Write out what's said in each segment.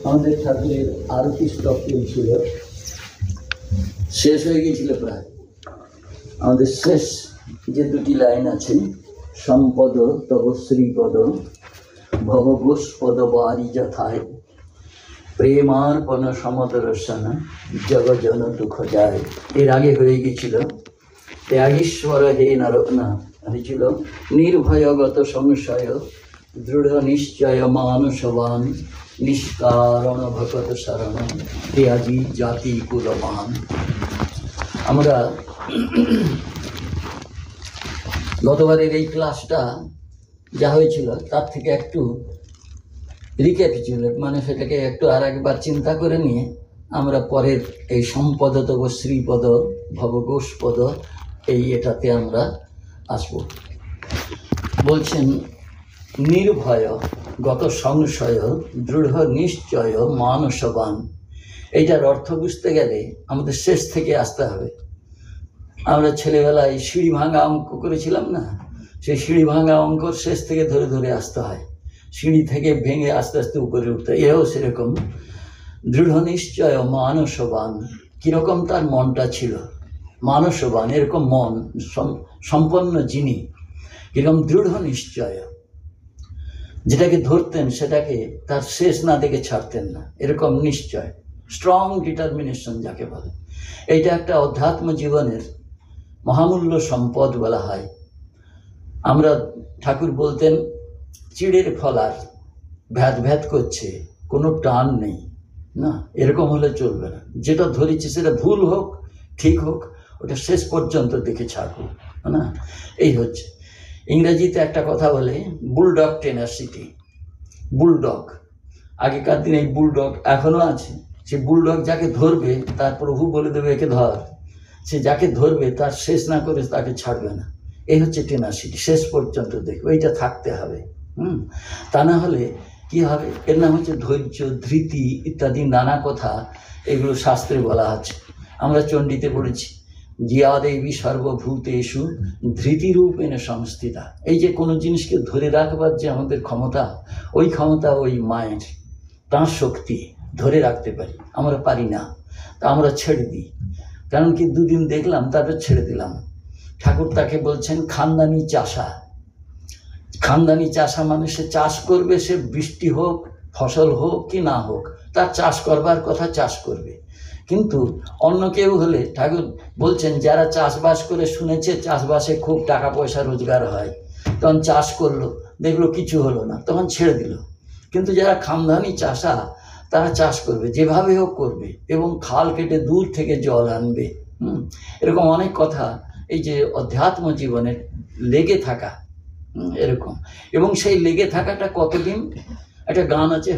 আমাদের ঠাকুরের আরতি স্টক চলছিল, শেষ হয়ে গিয়েছিল প্রায়। আমাদের শেষ যে দুটি লাইন আছে, সম্পদ তব শ্রীপদ ভবগোষ্পদ বারি যথায় প্রেমার্পণ সমদর্শন জগজন দুঃখ যায়। এর আগে হয়ে গিয়েছিল ত্যাগীশ্বর হে নরনা, হয়েছিল নির্ভয়গত সংশয় দৃঢ় নিশ্চয় মানসবান নিষ্কারণ ভকত শরণ ত্যাগী জাতি কুলমান। আমরা গতবারের এই ক্লাসটা যা হয়েছিল তার থেকে একটু রিক্যাপিচুলেট, মানে সেটাকে একটু আর একবার চিন্তা করে নিয়ে আমরা পরের এই সম্পদ তব শ্রীপদ ভবগোষ্পদ এটাতে আমরা আসব। বলছেন নির্ভয় গত সংশয় দৃঢ় নিশ্চয় মানসবান। এইটার অর্থ বুঝতে গেলে আমাদের শেষ থেকে আসতে হবে। আমরা ছেলেবেলায় সিঁড়ি ভাঙা অঙ্ক করেছিলাম না, সেই সিঁড়ি ভাঙা অঙ্কর শেষ থেকে ধরে ধরে আসতে হয়, সিঁড়ি থেকে ভেঙে আস্তে আস্তে উপরে উঠতে। এও সেরকম দৃঢ় নিশ্চয় মানসবান। কীরকম তার মনটা ছিল, মানসবান, এরকম মন সম্পন্ন যিনি, কিরকম দৃঢ় নিশ্চয়, যেটাকে ধরতেন সেটাকে তার শেষ না দেখে ছাড়তেন না, এরকম নিশ্চয়, স্ট্রং ডিটারমিনেশন যাকে বলে। এইটা একটা অধ্যাত্ম জীবনের মহামূল্য সম্পদ বলা হয়। আমরা ঠাকুর বলতেন চিড়ের ফলার ভ্যাদ ভ্যাদ করছে, কোনো টান নেই, না এরকম হলে চলবে না। যেটা ধরেছি সেটা ভুল হোক ঠিক হোক, ওটা শেষ পর্যন্ত দেখে ছাড়বো না, এই হচ্ছে। ইংরেজিতে একটা কথা বলে বুলডগ টেনাসিটি। বুলডগ, আগেকার দিনে এই বুলডগ এখনও আছে। সে বুলডগ যাকে ধরবে তার প্রভু বলে দেবে একে ধর, সে যাকে ধরবে তার শেষ না করে তাকে ছাড়বে না। এই হচ্ছে টেনাসিটি, শেষ পর্যন্ত দেখবে, এইটা থাকতে হবে। তা না হলে কি হবে? এর নাম হচ্ছে ধৈর্য, ধৃতি ইত্যাদি নানা কথা, এগুলো শাস্ত্রে বলা আছে। আমরা চণ্ডীতে পড়েছি জিয়া দেবী সর্বভূতেষু ধৃতিরূপেণ সংস্থিতা। এই যে কোনো জিনিসকে ধরে রাখবার যে আমাদের ক্ষমতা, ওই ক্ষমতা ওই মায়ের, তাঁর শক্তি ধরে রাখতে পারি, আমরা পারি না, তা আমরা ছেড়ে দিই। কারণ কি, দুদিন দেখলাম তারপর ছেড়ে দিলাম। ঠাকুর তাকে বলছেন খানদানি চাষা। খানদানি চাষা মানে সে চাষ করবে, সে বৃষ্টি হোক ফসল হোক কি না হোক, তার চাষ করবার কথা চাষ করবে। কিন্তু অন্য কেউ হলে ঠাকুর বলছেন যারা চাষবাস করে শুনেছে চাষবাসে খুব টাকা পয়সা রোজগার হয়, তখন চাষ করলো, দেখলো কিছু হলো না, তখন ছেড়ে দিল। কিন্তু যারা খানদানি চাষা তারা চাষ করবে, যেভাবে হোক করবে, এবং খাল কেটে দূর থেকে জল আনবে। এরকম অনেক কথা এই যে অধ্যাত্ম জীবনের লেগে থাকা, এরকম। এবং সেই লেগে থাকাটা কতদিন? একটা গান আছে,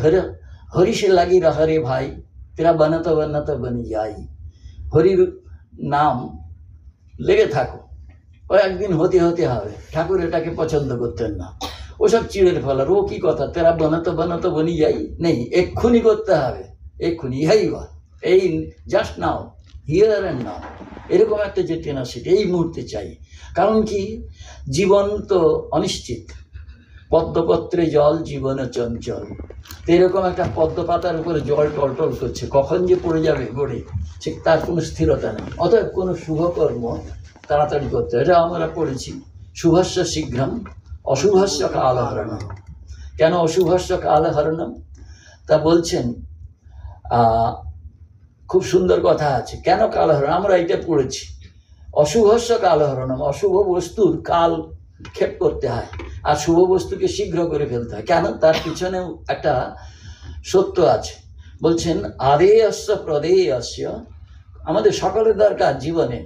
হরি সে লাগি রহা রে ভাই তেরা বানাতে বানাতে বনি যাই। হরির নাম লেগে থাকো, ও একদিন হতে হতে হবে। ঠাকুর এটাকে পছন্দ করতেন না, ওসব চিড়ের ফলার, ও কি কথা, তেরা বানাতে বানাতে বনি যাই নেই, এক্ষুনি করতে হবে, এক্ষুনি, ইহাই বা এই just now, here and now, এরকম একটা যে টেনাসিটি এই মুহূর্তে চাই। কারণ কি, জীবন তো অনিশ্চিত, পদ্মপত্রে জল জীবনে চঞ্চল। এরকম একটা পদ্ম পাতার উপরে জল টলটল করছে, কখন যে পড়ে যাবে গড়ে, ঠিক তার কোনো স্থিরতা নেই। অতএব কোনো শুভকর্ম তাড়াতাড়ি করতে, এটা আমরা পড়েছি, শুভস্য শীঘ্রম অশুভস্য কালহরণম। কেন অশুভস্য কালহরণম? তা বলছেন খুব সুন্দর কথা আছে, কেন কালহরণ, আমরা এটা পড়েছি, অশুভস্য কালহরণম, অশুভ বস্তুর কাল ক্ষেপ করতে হয়, আর শুভ বস্তুকে শীঘ্র করে ফেলতে হয়। কেন? তার পিছনেও একটা সত্য আছে। বলছেন আদেয়স্য প্রদেয়স্য, আমাদের সকলের দরকার জীবনে,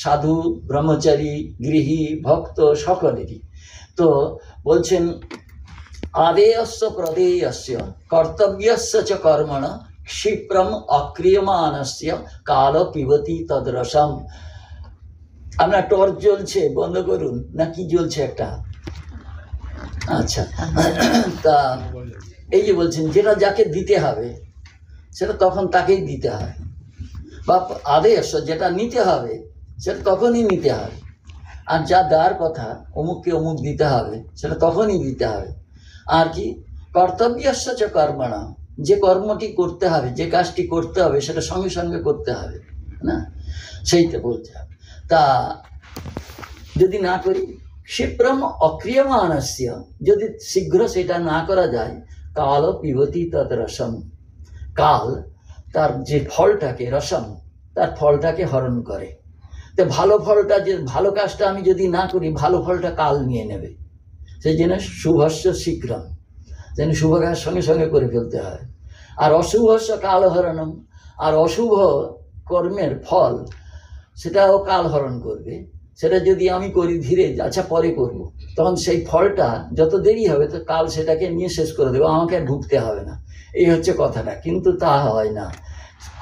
সাধু ব্রহ্মচারী গৃহী ভক্ত সকলেরই। তো বলছেন আদেয়স্য প্রদেয়স্য কর্তব্যস্য চ কর্মণ ক্ষিপ্রম অক্রিয়মানস্য কাল পিবতি তদ্রসম। আপনার টর্চ জ্বলছে, বন্ধ করুন, না কি জ্বলছে একটা? আচ্ছা, তা এই যে বলছেন যেটা যাকে দিতে হবে সেটা তখন তাকেই দিতে হয়, বা আদেশ যেটা নিতে হবে সেটা তখনই নিতে হবে, আর যা দেওয়ার কথা অমুককে অমুক দিতে হবে সেটা তখনই দিতে হবে। আর কি কর্তব্যস্য চ কর্মণ, যে কর্মটি করতে হবে, যে কাজটি করতে হবে সেটা সঙ্গে সঙ্গে করতে হবে না, সেইটা বলতে হবে। তা যদি না করি, ক্ষিপ্রম অক্রিয়মাণস্য, যদি শীঘ্র সেটা না করা যায়, কাল পিবতি তৎ রসম, কাল তার যে ফলটাকে, রসম তার ফলটাকে হরণ করে। তো ভালো ফলটা, যে ভালো কাজটা আমি যদি না করি, ভালো ফলটা কাল নিয়ে নেবে। সেই জন্য শুভস্য শীঘ্রম, যেন শুভ কাজ সঙ্গে সঙ্গে করে ফেলতে হয়। আর অশুভস্য কাল হরণম, আর অশুভ কর্মের ফল সেটাও কাল হরণ করবে। সেটা যদি আমি করি ধীরে, আচ্ছা পরে করব, তখন সেই ফলটা যত দেরি হবে তো কাল সেটাকে নিয়ে শেষ করে দেবো, আমাকে আর ভুগতে হবে না। এই হচ্ছে কথাটা, কিন্তু তা হয় না।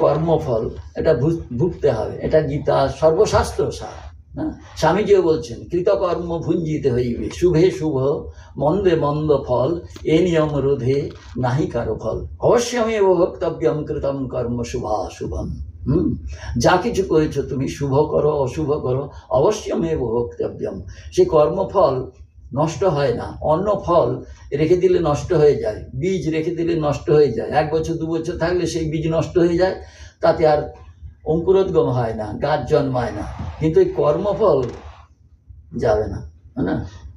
কর্মফল এটা ভুগতে হবে, এটা গীতা সর্বশাস্ত্র সার। হ্যাঁ, স্বামীজিও বলছেন কৃতকর্ম ভুঞ্জিতে হইবে, শুভে শুভ মন্দে মন্দ ফল, এ নিয়ম রোধে নাহি কারো ফল। অবশ্যমেব ভোক্তব্যম কৃতম কর্ম শুভাশুভম। যা কিছু করেছো তুমি, শুভ করো অশুভ করো, অবশ্যমেব ভোক্তব্যম। সেই কর্মফল নষ্ট হয় না। অন্য ফল রেখে দিলে নষ্ট হয়ে যায়, বীজ রেখে দিলে নষ্ট হয়ে যায়। 1 বছর 2 বছর থাকলে সেই বীজ নষ্ট হয়ে যায়, তাতে আর অঙ্কুরোদ্গম হয় না, গাছ জন্মায় না। কিন্তু এই কর্মফল যাবে না, না,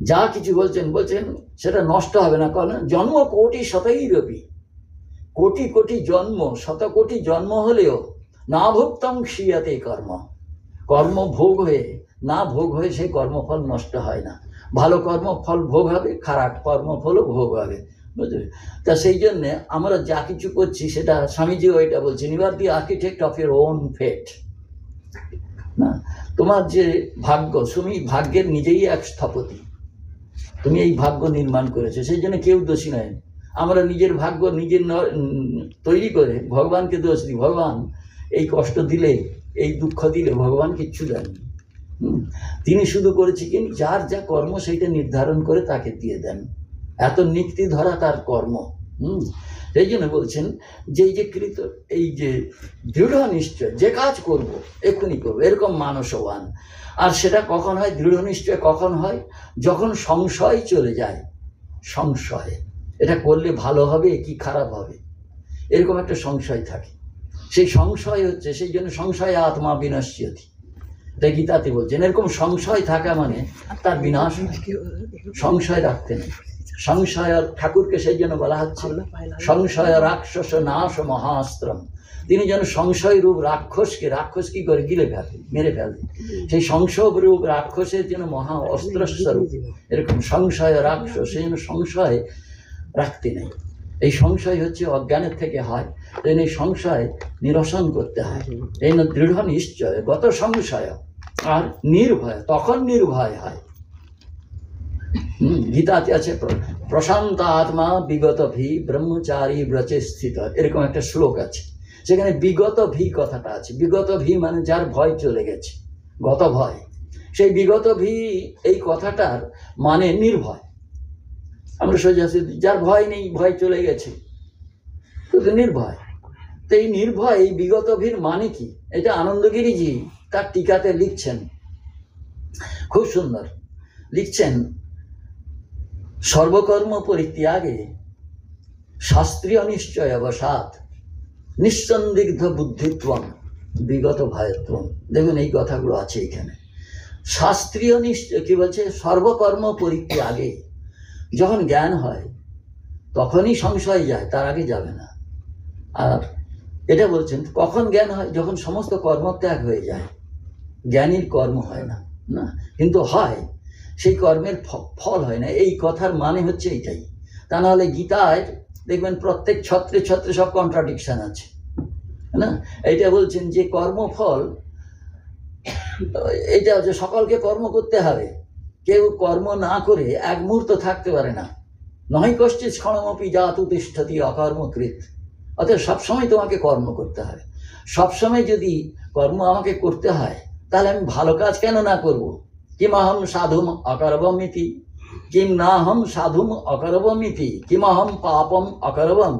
যা কিছু বলছেন সেটা নষ্ট হবে না। কারণ জন্ম কোটি শতৈরপি, কোটি কোটি জন্ম, 100 কোটি জন্ম হলেও না ভুক্তং ক্ষীয়তে কর্ম, কর্ম ভোগ হয়ে না ভোগ হয়ে সেই কর্মফল নষ্ট হয় না। ভালো কর্মফল ভোগ হবে, খারাপ কর্মফলও ভোগ হবে, বুঝলে? তা সেই জন্যে আমরা যা কিছু করছি, সেটা স্বামীজিও এটা বলছেন, you are the architect of your own fate. না, তোমার যে ভাগ্য, তুমি ভাগ্যের নিজেই এক স্থপতি, তুমি এই ভাগ্য নির্মাণ করেছো, সেই জন্য কেউ দোষী নয়। আমরা নিজের ভাগ্য নিজের তৈরি করে ভগবানকে দোষ দিই। ভগবান এই কষ্ট দিলে, এই দুঃখ দিলে, ভগবান কিচ্ছু দেননি। তিনি শুধু করেছে কি, যার যা কর্ম সেইটা নির্ধারণ করে তাকে দিয়ে দেন। এত নিক্তি ধরা তার কর্ম। সেই জন্য বলছেন যে এই যে দৃঢ় নিশ্চয়, যে কাজ করব এক্ষুনি করবো, এরকম মানসবান। আর সেটা কখন হয়, দৃঢ় নিশ্চয় কখন হয়? যখন সংশয় চলে যায়। সংশয়, এটা করলে ভালো হবে কি খারাপ হবে, এরকম একটা সংশয় থাকে। সেই সংশয় হচ্ছে, সেই জন্য সংশয় আত্মা বিনশ্যতি, তাই গীতাতে বলছেন। এরকম সংশয় থাকা মানে তার বিনাশ। সংশয় রাখতে নেই। সংশয়, ঠাকুরকে সেই জন্য বলা হচ্ছে সংশয় রাক্ষস নাশ মহাস্ত্রম। তিনি যেন সংশয় রূপ রাক্ষসকে, রাক্ষস কি করে গিলে ফেলে, মেরে ফেলে, সেই সংশয় রূপ রাক্ষসের যেন মহা অস্ত্রস্বরূপ। এরকম সংশয় রাক্ষস, সেই জন্য সংশয় রাখতে নেই। এই সংশয় হচ্ছে অজ্ঞানের থেকে হয়, এই সংশয় নিরসন করতে হয়। এই দৃঢ় নিশ্চয় গত সংশয় আর নির্ভয়, তখন নির্ভয় হয়। গীতাতে আছে প্রশান্ত আত্মা বিগত ভি ব্রহ্মচারী ব্রচে স্থিত, এরকম একটা শ্লোক আছে, সেখানে বিগত ভি কথাটা আছে। বিগত ভি মানে যার ভয় চলে গেছে, গত ভয়। সেই বিগত ভি এই কথাটার মানে নির্ভয়। আমরা সোজা যার ভয় নেই, ভয় চলে গেছে, তো নির্ভয়। তো এই নির্ভয়, এই বিগত ভীর মানে কি, এটা আনন্দগিরিজি তার টিকাতে লিখছেন, খুব সুন্দর লিখছেন। সর্বকর্ম পরিত্যাগে শাস্ত্রীয় নিশ্চয় অবসাদ নিঃসন্দিগ্ধ বুদ্ধিত্বম বিগত ভয়ত্বম। দেখুন এই কথাগুলো আছে এখানে। শাস্ত্রীয় নিশ্চয় কি বলছে, সর্বকর্ম পরিত্যাগে, যখন জ্ঞান হয় তখনই সংশয় যায়, তার আগে যাবে না। আর এটা বলছেন কখন জ্ঞান হয়, যখন সমস্ত কর্মত্যাগ হয়ে যায়। জ্ঞানীর কর্ম হয় না, না, কিন্তু হয়, সেই কর্মের ফল হয় না। এই কথার মানে হচ্ছে এইটাই। তা নাহলে গীতায় দেখবেন প্রত্যেক ছত্রে ছত্রে সব কন্ট্রাডিকশন আছে, না? এইটা বলছেন যে কর্মফল, এটা হচ্ছে সকলকে কর্ম করতে হবে, কেউ কর্ম না করে এক মুহূর্ত থাকতে পারে না। নয় কশ্চিৎ ক্ষণমপি জাতু তিষ্ঠতি অকর্মকৃত। অর্থাৎ সবসময় তোমাকে কর্ম করতে হবে। সবসময় যদি কর্ম আমাকে করতে হয়, তাহলে আমি ভালো কাজ কেন না করব? কিমহম সাধুম অকরবমিতি, কিম নাহম সাধুম অকরবমিতি, কিমহম পাপম অকরবম।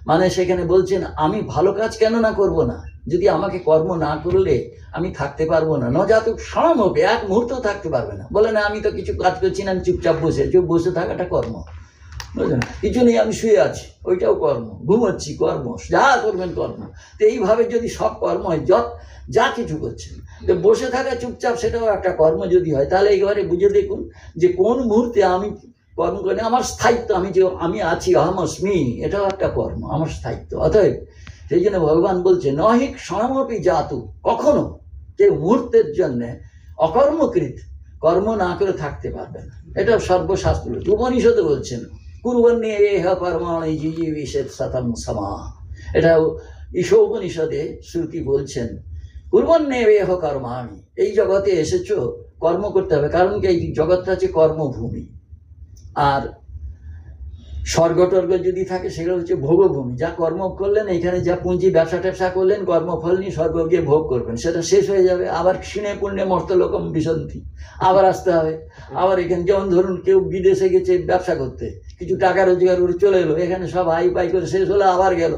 মানে সেখানে বলছেন আমি ভালো কাজ কেন না করব না, যদি আমাকে কর্ম না করলে আমি থাকতে পারবো না। নজাতু ক্ষণমপি, এক মুহূর্ত থাকতে পারবে না। বলে না আমি তো কিছু কাজ করছি না, আমি চুপচাপ বসে থাকাটা কর্ম। বুঝলেন? কিছু নেই, আমি শুয়ে আছি, ওইটাও কর্ম। ঘুমাচ্ছি, কর্ম। যা করবেন কর্ম। তো এইভাবে যদি সব কর্ম হয়, যা কিছু করছেন, তো বসে থাকা চুপচাপ সেটাও একটা কর্ম যদি হয়, তাহলে এইবারে বুঝে দেখুন যে কোন মুহূর্তে আমি কর্ম করি। আমার স্থায়িত্ব, আমি আছি, অহমস্মি, এটাও একটা কর্ম, আমার স্থায়িত্ব। অতএব সেই জন্য ভগবান বলছে নহিক সমপি জাতু, কখনো কেউ মুহূর্তের জন্য অকর্মকৃত, কর্ম না করে থাকতে পারবে না। এটা সর্বশাস্ত্র। উপনিষদে বলছেন কুর্বন্যে এহ কর্মাণি জিজীবিষেদ শতম সমা। এটা ঈশোপনিষদে শ্রুতি বলছেন কুর্বন্যে এহ কর্মাণি, এই জগতে এসেছো কর্ম করতে হবে। কারণ কি, এই জগৎটা হচ্ছে কর্মভূমি। আর স্বর্গটর্গ যদি থাকে সেগুলো হচ্ছে ভোগভূমি। যা কর্ম করলেন এখানে, যা পুঁজি ব্যবসা ট্যাবসা করলেন, কর্মফল নিয়ে স্বর্গ গিয়ে ভোগ করবেন, সেটা শেষ হয়ে যাবে। আবার ক্ষীণে পুণ্যে মর্তলোকম বিসন্তি, আবার আসতে হবে। আবার এখানে যেমন ধরুন কেউ বিদেশে গেছে ব্যবসা করতে, কিছু টাকা রোজগার করে চলে এলো, এখানে সব হাই পাই করে শেষ হলে আবার গেল,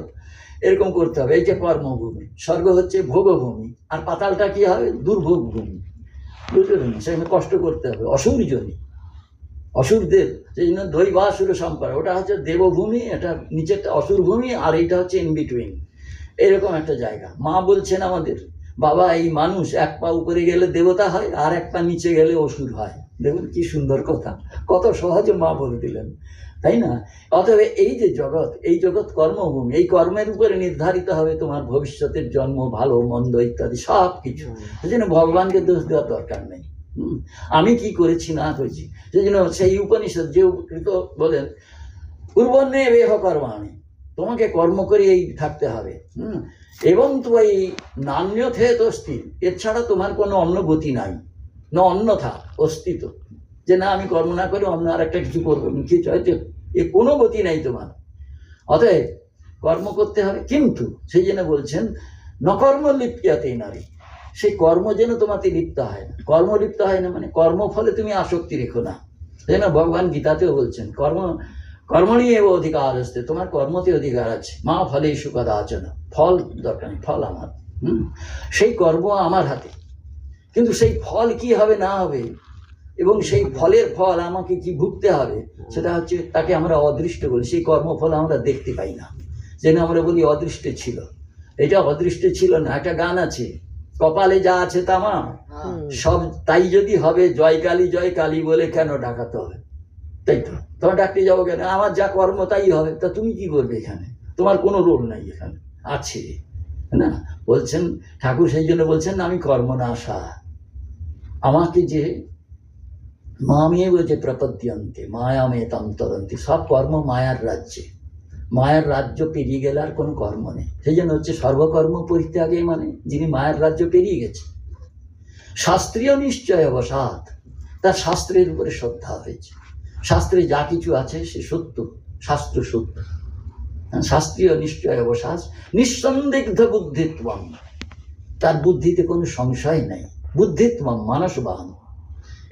এরকম করতে হবে। এই যে কর্মভূমি, স্বর্গ হচ্ছে ভোগভূমি, আর পাতালটা কি হবে, দুর্ভোগ ভূমি। বুঝলেন? সেখানে কষ্ট করতে হবে, অসুরজনী, অসুরদের। সেই জন্য দৈবাসুর সম্পর্ক, ওটা হচ্ছে দেবভূমি, এটা নিচেরটা অসুর ভূমি, আর এইটা হচ্ছে ইন বিটুইন, এরকম একটা জায়গা। মা বলছেন আমাদের, বাবা এই মানুষ এক পা উপরে গেলে দেবতা হয়, আর এক পা নিচে গেলে অসুর হয়। দেখুন কি সুন্দর কথা, কত সহজে মা বলে দিলেন, তাই না? অতএব এই যে জগৎ, এই জগৎ কর্মভূমি, এই কর্মের উপরে নির্ধারিত হবে তোমার ভবিষ্যতের জন্ম, ভালো মন্দ ইত্যাদি সব কিছু। সেই জন্য ভগবানকে দোষ দেওয়ার দরকার নেই। আমি কি করেছি না করেছি, সেই জন্য সেই উপনিষদ যে উপকৃত বলেন কুর্বন্যে এহ কর্মাণি, তোমাকে কর্ম করে এই থাকতে হবে। এবং তো এই নান্যথে তো স্থির, এছাড়া তোমার কোনো অন্য গতি নাই, না অন্যথা অস্তিত্ব, যে না আমি কর্ম না করে অন্য আর একটা কিছু করবো, কিছু হয়তো এ কোনো গতি নাই তোমার। অতএব কর্ম করতে হবে, কিন্তু সেই জন্য বলছেন নকর্ম লিপ্যাতেই নারী, সেই কর্ম যেন তোমাতে লিপ্ত হয় না। কর্ম লিপ্ত হয় না মানে কর্মফলে তুমি আসক্তি রেখো না। সেই জন্য ভগবান গীতাতেও বলছেন কর্মণি এব অধিকার আসতে, তোমার কর্মতে অধিকার আছে। মা ফলে সুকদাচন, ফল দরকার নেই, ফল আমার। সেই কর্ম আমার হাতে, কিন্তু সেই ফল কি হবে না হবে, এবং সেই ফলের ফল আমাকে কি ভুগতে হবে, সেটা হচ্ছে তাকে আমরা অদৃষ্ট বলি। সেই কর্মফল আমরা দেখতে পাই না, যেন আমরা বলি অদৃষ্টে ছিল। এটা অদৃষ্টে ছিল না। একটা গান আছে, কপালে যা আছে তামা সব তাই যদি হবে, জয় কালী বলে কেন ডাকাতে হবে? তাই তো, তোমার ডাকতে যাবো কেন? আমার যা কর্ম তাই হবে। তা তুমি কি করবে এখানে? তোমার কোনো রোল নাই এখানে, আছে না? বলছেন ঠাকুর, সেই জন্য বলছেন আমি কর্মনাশা, আমাকে যে মামেও বলছে প্রপদ্যন্তে মায়ামে তাম তরন্তি, সব কর্ম মায়ার রাজ্যে, মায়ের রাজ্য পেরিয়ে গেলে আর কোনো কর্ম নেই। সেই জন্য হচ্ছে সর্বকর্ম পরিত্যাগে, মানে যিনি মায়ের রাজ্য পেরিয়ে গেছে। শাস্ত্রীয় নিশ্চয় অবসাদ, তার শাস্ত্রের উপরে শ্রদ্ধা হয়েছে। শাস্ত্রে যা কিছু আছে সে সত্য, শাস্ত্র সত্য। শাস্ত্রীয় নিশ্চয় অবসাদ, নিঃসন্দিগ্ধ বুদ্ধিত্বম, তার বুদ্ধিতে কোনো সংশয় নেই। বুদ্ধিত্বম মানসবান,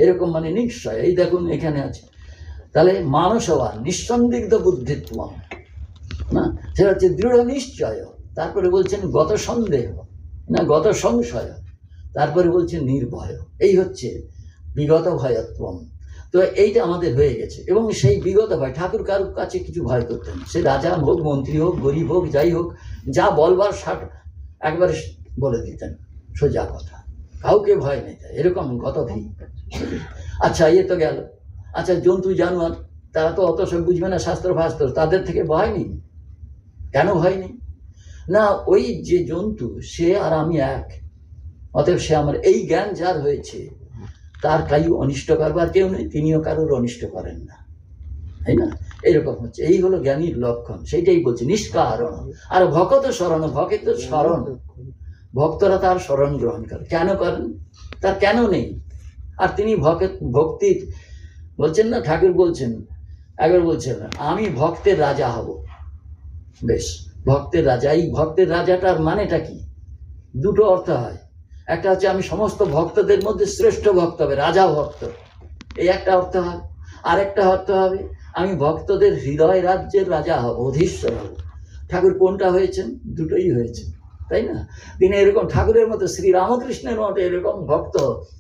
এরকম মানে নিশ্চয়। এই দেখুন এখানে আছে, তাহলে মানসবান নিঃসন্দিগ্ধ বুদ্ধিত্বম না, সেটা হচ্ছে দৃঢ় নিশ্চয়। তারপরে বলছেন গত সন্দেহ না, গত সংশয়। তারপরে বলছেন নির্ভয়। এই হচ্ছে বিগত ভয়ত্বম। তো এইটা আমাদের হয়ে গেছে। এবং সেই বিগত ভয়, ঠাকুর কারোর কাছে কিছু ভয় করতেন, সে রাজা হোক, মন্ত্রী হোক, গরিব হোক, যাই হোক, যা বলবার একবারে বলে দিতেন, সোজা কথা, কাউকে ভয় নেই, এরকম গত ভীম। আচ্ছা, ইয়ে তো গেল। আচ্ছা, জন্তু জানোয়ার তারা তো অত সব বুঝবে না, শাস্ত্র ফাস্ত্র, তাদের থেকে ভয় নেই। কেন ভয় নেই? না, ওই যে জন্তু সে আর আমি এক, অতএব সে আমার, এই জ্ঞান যার হয়েছে তার তাই অনিষ্ট করবার কেউ নেই, তিনিও কারোর অনিষ্ট করেন না, তাই না? এরকম হচ্ছে, এই হলো জ্ঞানীর লক্ষণ। সেইটাই বলছে নিষ্কারণ। আর ভকত শরণ, ভকেত শরণ, ভক্তরা তার শরণ গ্রহণ করে। কেন করেন? তার কেন নেই। আর তিনি ভক্তির বলছেন না, ঠাকুর বলছেন, একবার বলছেন আমি ভক্তের রাজা হব। বেশ, ভক্তের রাজা, এই ভক্তের রাজাটার মানেটা কি? দুটো অর্থ হয়। একটা হচ্ছে আমি সমস্ত ভক্তদের মধ্যে শ্রেষ্ঠ ভক্ত হবে, রাজা ভক্ত, এই একটা অর্থ হয়। আর একটা অর্থ হবে আমি ভক্তদের হৃদয় রাজ্যের রাজা হব, অধীশ্বর হব। ঠাকুর কোনটা হয়েছেন? দুটোই হয়েছে, তাই না? তিনি এরকম ঠাকুরের মতো, শ্রীরামকৃষ্ণের মতো এরকম ভক্ত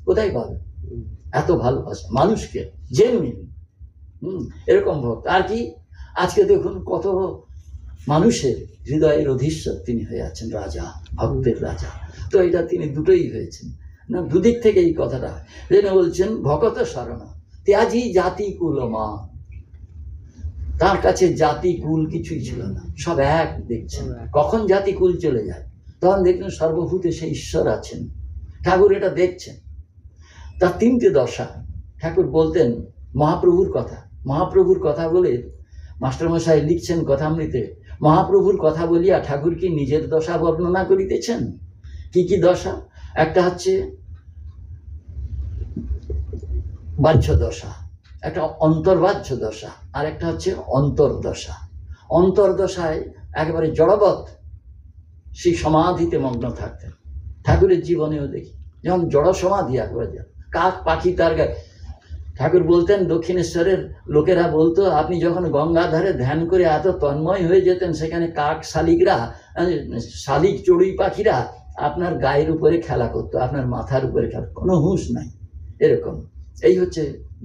কোথায় পাবে? এত ভালোবাসা মানুষকে, জেনুইন, এরকম ভক্ত। আর কি? আজকে দেখুন কত মানুষের হৃদয়ের অধীশ্বর তিনি হয়ে আছেন, রাজা, ভক্তের রাজা। তো এটা তিনি দুটোই হয়েছেন না, দুদিক থেকে এই কথাটা জেনে বলছেন ভকত শরণ ত্যাজি জাতি কুল মা। তার কাছে জাতি কুল কিছুই ছিল না, সব এক দেখছেন। কখন জাতি কুল চলে যায় তখন দেখলেন সর্বভূতে সেই ঈশ্বর আছেন। ঠাকুর এটা দেখছেন। তার তিনটে দশা ঠাকুর বলতেন মহাপ্রভুর কথা বলে মাস্টারমশাই লিখছেন কথামৃতে, মহাপ্রভুর কথা বলিয়া ঠাকুর কি নিজের দশা বর্ণনা করিতেছেন। কি কি দশা? একটা হচ্ছে বাহ্য দশা, একটা অন্তর্বাহ্য দশা, আর একটা হচ্ছে অন্তর্দশা। অন্তর্দশায় একেবারে জড়বৎ সেই সমাধিতে মগ্ন থাকতেন। ঠাকুরের জীবনেও দেখি যেমন জড় সমাধি একবারে, কাক পাখি তার গায়ে। ঠাকুর বলতেন দক্ষিণেশ্বরের লোকেরা বলতো আপনি যখন গঙ্গাধারে ধ্যান করে এত তন্ময় হয়ে যেতেন, সেখানে কাক শালিক চড়ুই পাখিরা আপনার গায়ের উপরে খেলা করতো, আপনার মাথার উপরে খেলা, কোনো হুঁশ নাই। এরকম এই হচ্ছে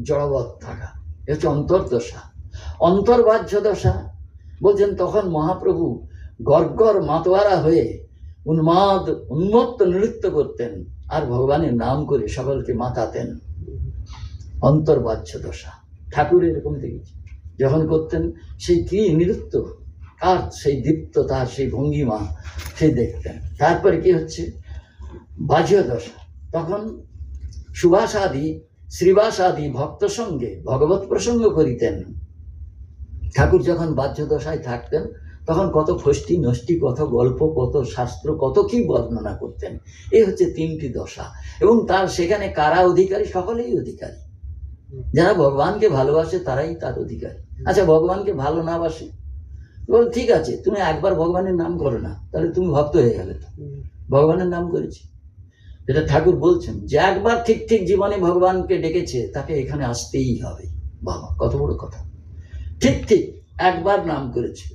জড়বৎ থাকা, এ হচ্ছে অন্তর্দশা। অন্তর্বাহ্য দশা বলছেন তখন মহাপ্রভু গর্গর মাতোয়ারা হয়ে উন্মত্ত নৃত্য করতেন আর ভগবানের নাম করে সকলকে মাতাতেন। অন্তর্বাহ্য দশা ঠাকুর এরকম দেখেছি যখন করতেন, সেই কি নৃত্য, আর সেই দীপ্ত তার সেই ভঙ্গিমা সেই দেখতেন। তারপরে কি হচ্ছে বাহ্য দশা, তখন সুভাষাদি শ্রীবাসাদি ভক্ত সঙ্গে ভগবত প্রসঙ্গ করিতেন। ঠাকুর যখন বাহ্য দশায় থাকতেন তখন কত ফষ্টি নষ্টি, কত গল্প, কত শাস্ত্র, কত কি বর্ণনা করতেন। এই হচ্ছে তিনটি দশা। এবং তার সেখানে কারা অধিকারী? সকলেই অধিকারী। যারা ভগবানকে ভালোবাসে তারাই তার অধিকারী। আচ্ছা, ভগবানকে ভালো না বাসে, বল ঠিক আছে তুমি একবার ভগবানের নাম করো না, তাহলে তুমি ভক্ত হয়ে গেলে। তো ভগবানের নাম করেছি, যেটা ঠাকুর বলছেন যে একবার ঠিক ঠিক জীবনে ভগবানকে ডেকেছে তাকে এখানে আসতেই হবে। বাবা, কত বড় কথা! ঠিক ঠিক একবার নাম করেছে।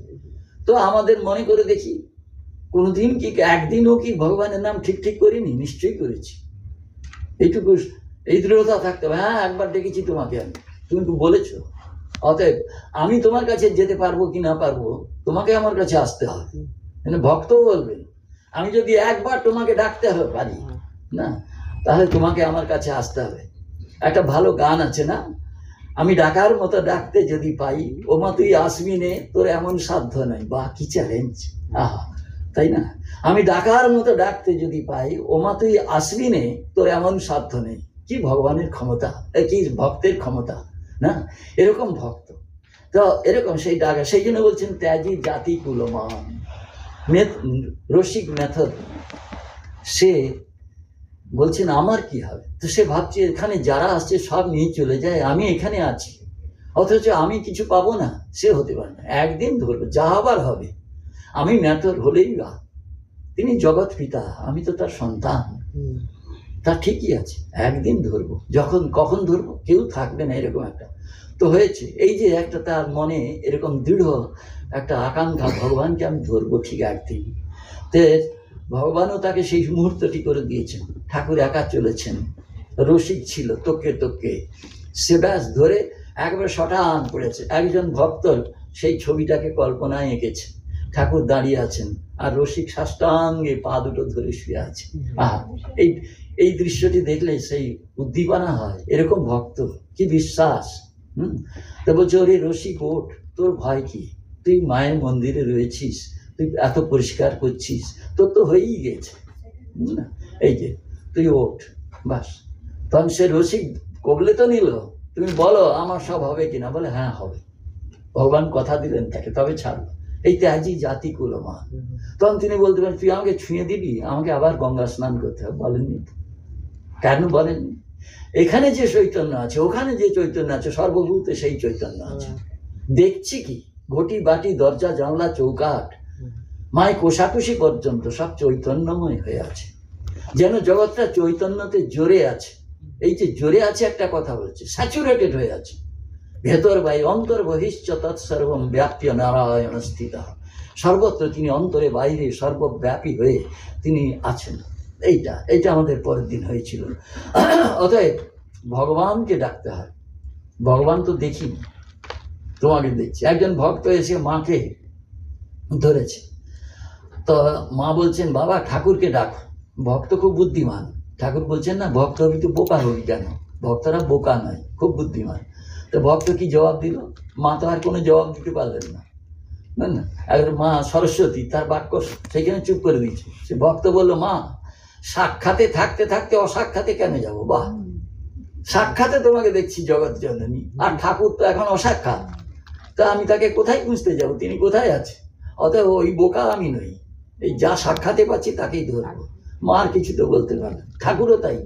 তো আমাদের মনে করে দেখি কোনোদিন কি একদিনও কি ভগবানের নাম ঠিক ঠিক করিনি? নিশ্চয়ই করেছি। এইটুকু এই দৃঢ়তা থাকতে হবে, হ্যাঁ একবার ডেকেছি তোমাকে, আমি তুমি তো বলেছো, অতএব আমি তোমার কাছে যেতে পারবো কি না পারবো, তোমাকে আমার কাছে আসতে হবে। ভক্তও বলবেন আমি যদি একবার তোমাকে ডাকতে হবে পারি না, তাহলে তোমাকে আমার কাছে আসতে হবে। একটা ভালো গান আছে না, আমি ডাকার মতো ডাকতে যদি পাই, ও মা তুই আসবি নে, তোর এমন সাধ্য নাই। বা কি চ্যালেঞ্জ! আহা, তাই না? আমি ডাকার মতো ডাকতে যদি পাই, ও মা তুই আসবি নে, তোর এমন সাধ্য নেই। কি ভগবানের ক্ষমতা, কি ভক্তের ক্ষমতা না! এরকম ভক্ত তো এরকম সেই ডাকা। সেই জন্য বলছেন ত্যাজি জাতি কুলমান। রসিক মেথড সে বলছেন আমার কি হবে? তো সে ভাবছে এখানে যারা আসছে সব নিয়ে চলে যায়, আমি এখানে আছি, অথচ আমি কিছু পাবো না। সে হতে পারে না, একদিন ধরবো, যা আবার হবে। আমি মেথর হলেই বা, তিনি জগৎ পিতা, আমি তো তার সন্তান। তা ঠিকই আছে, একদিন ধরবো। যখন কখন ধরবো কেউ থাকবে না, এরকম একটা তো হয়েছে। এই যে একটা তার মনে এরকম দৃঢ় একটা আকাঙ্ক্ষা, ভগবানকে আমি ধরবো ঠিক একদিন। তে ভগবানও তাকে সেই মুহূর্তটি করে দিয়েছেন। ঠাকুর একা চলেছেন, রসিক ছিল, তোকে সে ব্যাস ধরে একবারে শটান পড়েছে। একজন ভক্ত সেই ছবিটাকে কল্পনায় এঁকেছে, ঠাকুর দাঁড়িয়ে আছেন আর রসিক সাষ্টাঙ্গে পা দুটো ধরে শুয়ে আছে। এই দৃশ্যটি দেখলে সেই উদ্দীপনা হয়। এরকম ভক্ত, কি বিশ্বাস! তো বলছে ওরে রসিক ওঠ, তোর ভয় কি? তুই মায়ের মন্দিরে রয়েছিস, তুই এত পরিষ্কার করছিস, তোর তো হয়েই গেছে না, এই যে তুই ওঠ বাস। তখন সে রসিক কবলে তো নিল, তুমি বলো আমার সব হবে কিনা? বলে হ্যাঁ হবে। ভগবান কথা দিলেন তাকে, তবে ছাড়লো। এই ত্যাজি জাতি কুলমান। তখন তিনি বলতে পারেন তুই আমাকে ছুঁয়ে দিবি, আমাকে আবার গঙ্গা স্নান করতে হবে। বলেননি। কেন বলেননি? এখানে যে চৈতন্য আছে, ওখানে যে চৈতন্য আছে, সর্বভূতে সেই চৈতন্য আছে। দেখছি কি, ঘটি বাটি দরজা জানলা চৌকাঠ মায় কোষাকুষি পর্যন্ত সব চৈতন্যময় হয়ে আছে, যেন জগৎটা চৈতন্যতে জোরে আছে। এই যে জোরে আছে একটা কথা বলছে, স্যাচুরেটেড হয়ে আছে ভেতর বাই অন্তর বহিশ্চ তৎসর্বম ব্যাপ্য নারায়ণ স্থিত। সর্বত্র তিনি অন্তরে বাইরে সর্বব্যাপী হয়ে তিনি আছেন। এইটা আমাদের পরের দিন হয়েছিল। অতএব ভগবানকে ডাকতে হয়। ভগবান তো দেখিনি, তোমাকে দেখছি। একজন ভক্ত এসে মাকে ধরেছে, তো মা বলছেন বাবা ঠাকুরকে ডাকো। ভক্ত খুব বুদ্ধিমান, ঠাকুর বলছেন না ভক্ত হবি তো বোকা হবি কেন, ভক্তরা বোকা নয়, খুব বুদ্ধিমান। তো ভক্ত কি জবাব দিল? মা তো আর কোনো জবাব দিতে পারলেন না, না না, একবার মা সরস্বতী তার বাক্য সেখানে চুপ করে দিয়েছে। সে ভক্ত বলল মা সাক্ষাতে থাকতে থাকতে অসাক্ষাতে কেন যাবো? বাহ, সাক্ষাতে তোমাকে দেখছি জগৎ জননী, আর ঠাকুর তো এখন অসাক্ষাৎ, তা আমি তাকে কোথায় খুঁজতে যাব? তিনি কোথায় আছে? অতএব ওই বোকা আমি নই, এই যা সাক্ষাতে পাচ্ছি তাকেই ধরবো। মা আর কিছু তো বলতে পারলেন। ঠাকুরও তাই,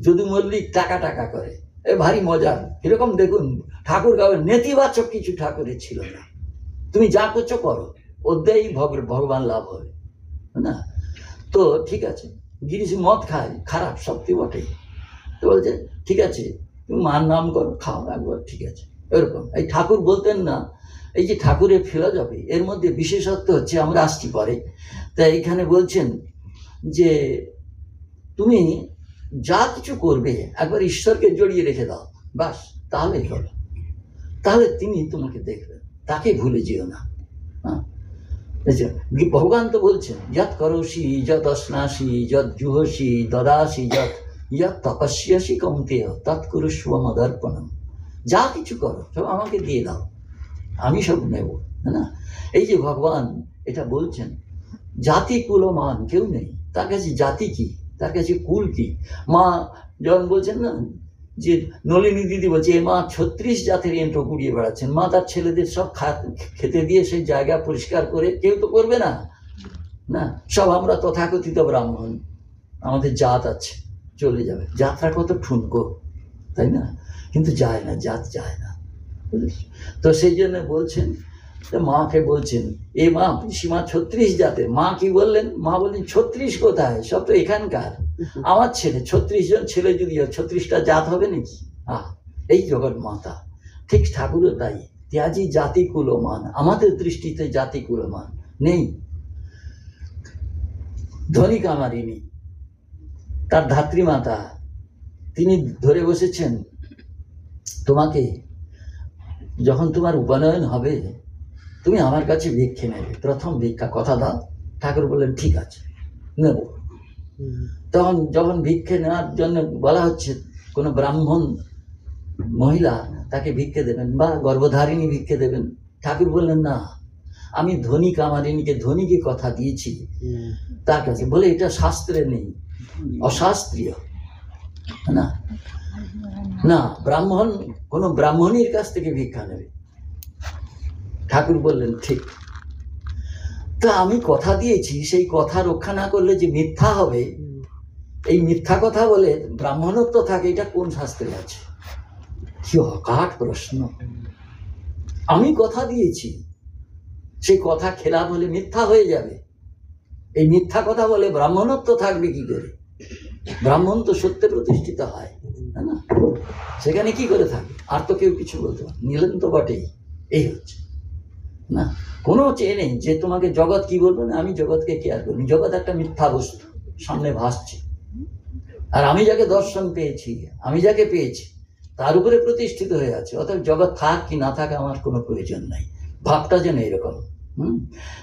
যদু মল্লিক টাকা টাকা করে, এ ভারী মজার। এরকম দেখুন ঠাকুর কাউকে নেতিবাচক কিছু ঠাকুরের ছিল না, তুমি যা করছো করো, ওদেরই ভগবান লাভ হবে না। তো ঠিক আছে, গিরিশ মদ খায়, খারাপ সত্যি বটেই। তো বলছে ঠিক আছে তুমি মার নাম করো, খাও একবার, ঠিক আছে। এরকম এই ঠাকুর বলতেন না, এই যে ঠাকুরের ফিলসফি এর মধ্যে বিশেষত্ব হচ্ছে, আমরা আসছি পরে, তাই এখানে বলছেন যে তুমি যা কিছু করবে একবার ঈশ্বরকে জড়িয়ে রেখে দাও, বাস, তাহলেই হলো, তাহলে তিনি তোমাকে দেখবেন, তাকে ভুলে যেও না। হ্যাঁ, ভগবান তো বলছেন যৎ করোসি যৎ অশ্নাসি যৎ জুহসি দদাসি যৎ যৎ তপস্যাসি কৌন্তেয় তৎ কুরুষ্ব মদর্পণম। যা কিছু করো সব আমাকে দিয়ে দাও, আমি সব নেব, না। এই যে ভগবান এটা বলছেন, জাতি কুলমান কেউ নেই তার কাছে, জাতি কি, তার কাছে কুল কি। মা যখন বলছেন না যে নলিনী দিদি বলছে এ মা 36 জাতের এন্ট্রো কুড়িয়ে বেড়াচ্ছেন, মা তার ছেলেদের সব খেতে দিয়ে সেই জায়গা পরিষ্কার করে, কেউ তো করবে না, না, সব আমরা তথাকথিত ব্রাহ্মণ, আমাদের জাত আছে, চলে যাবে। যাত্রা কত ঠুনকো, তাই না? কিন্তু যায় না, জাত যায় না, বুঝলিস? তো সেই জন্য বলছেন, মাকে বলছেন এ মা পিসিমা 36 জাতের। মা কি বললেন? মা বললেন 36 কোথায়, সব তো এখানকার, আমার ছেলে 36 জন ছেলে যদি 36টা জাত হবে নাকি? এই জগৎ মাতা। ঠিক ঠাকুরও তাই, ত্যাজি জাতি কুলমান, আমাদের দৃষ্টিতে জাতি কুলমান নেই। ধনী কামারিনী তার ধাত্রীমাতা, তিনি ধরে বসেছেন তোমাকে, যখন তোমার উপনয়ন হবে তুমি আমার কাছে ভিক্ষে নেবে, প্রথম ভিক্ষা, কথা দাও। ঠাকুর বললেন ঠিক আছে নেব। তখন যখন ভিক্ষে নেওয়ার জন্য বলা হচ্ছে, কোনো ব্রাহ্মণ মহিলা তাকে ভিক্ষে দেবেন বা গর্ভধারিণী ভিক্ষে দেবেন, ঠাকুর বললেন না, আমি ধনী কামারিনীকে, ধনীকে কথা দিয়েছি তার কাছে, বলে এটা শাস্ত্রে নেই, অশাস্ত্রীয়, না না, ব্রাহ্মণ কোনো ব্রাহ্মণীর কাছ থেকে ভিক্ষা নেবে। ঠাকুর বললেন ঠিক, তা আমি কথা দিয়েছি, সেই কথা রক্ষা না করলে যে মিথ্যা হবে, এই মিথ্যা কথা বলে ব্রাহ্মণত্ব থাকে, এটা কোন শাস্ত্রে আছে? কি অকাট প্রশ্ন। আমি কথা দিয়েছি, সেই কথা খেলাপ হলে মিথ্যা হয়ে যাবে, এই মিথ্যা কথা বলে ব্রাহ্মণত্ব থাকবে কি করে? ব্রাহ্মণ তো সত্যে প্রতিষ্ঠিত হয়, তাই না? সেখানে কি করে থাকে? আর তো কেউ কিছু বলতে পারে, নিলেন তো বটেই। এই হচ্ছে না, কোনো চেয়ে নেই যে তোমাকে জগৎ কি বলবো না, আমি জগৎকে কেয়ার করি। জগৎ একটা মিথ্যা বস্তু সামনে ভাসছে, আর আমি যাকে দর্শন পেয়েছি, আমি যাকে পেয়েছি তার উপরে প্রতিষ্ঠিত হয়ে আছে। অর্থাৎ জগৎ থাক কি না থাক আমার কোনো প্রয়োজন নাই, ভাবটা যেন এরকম।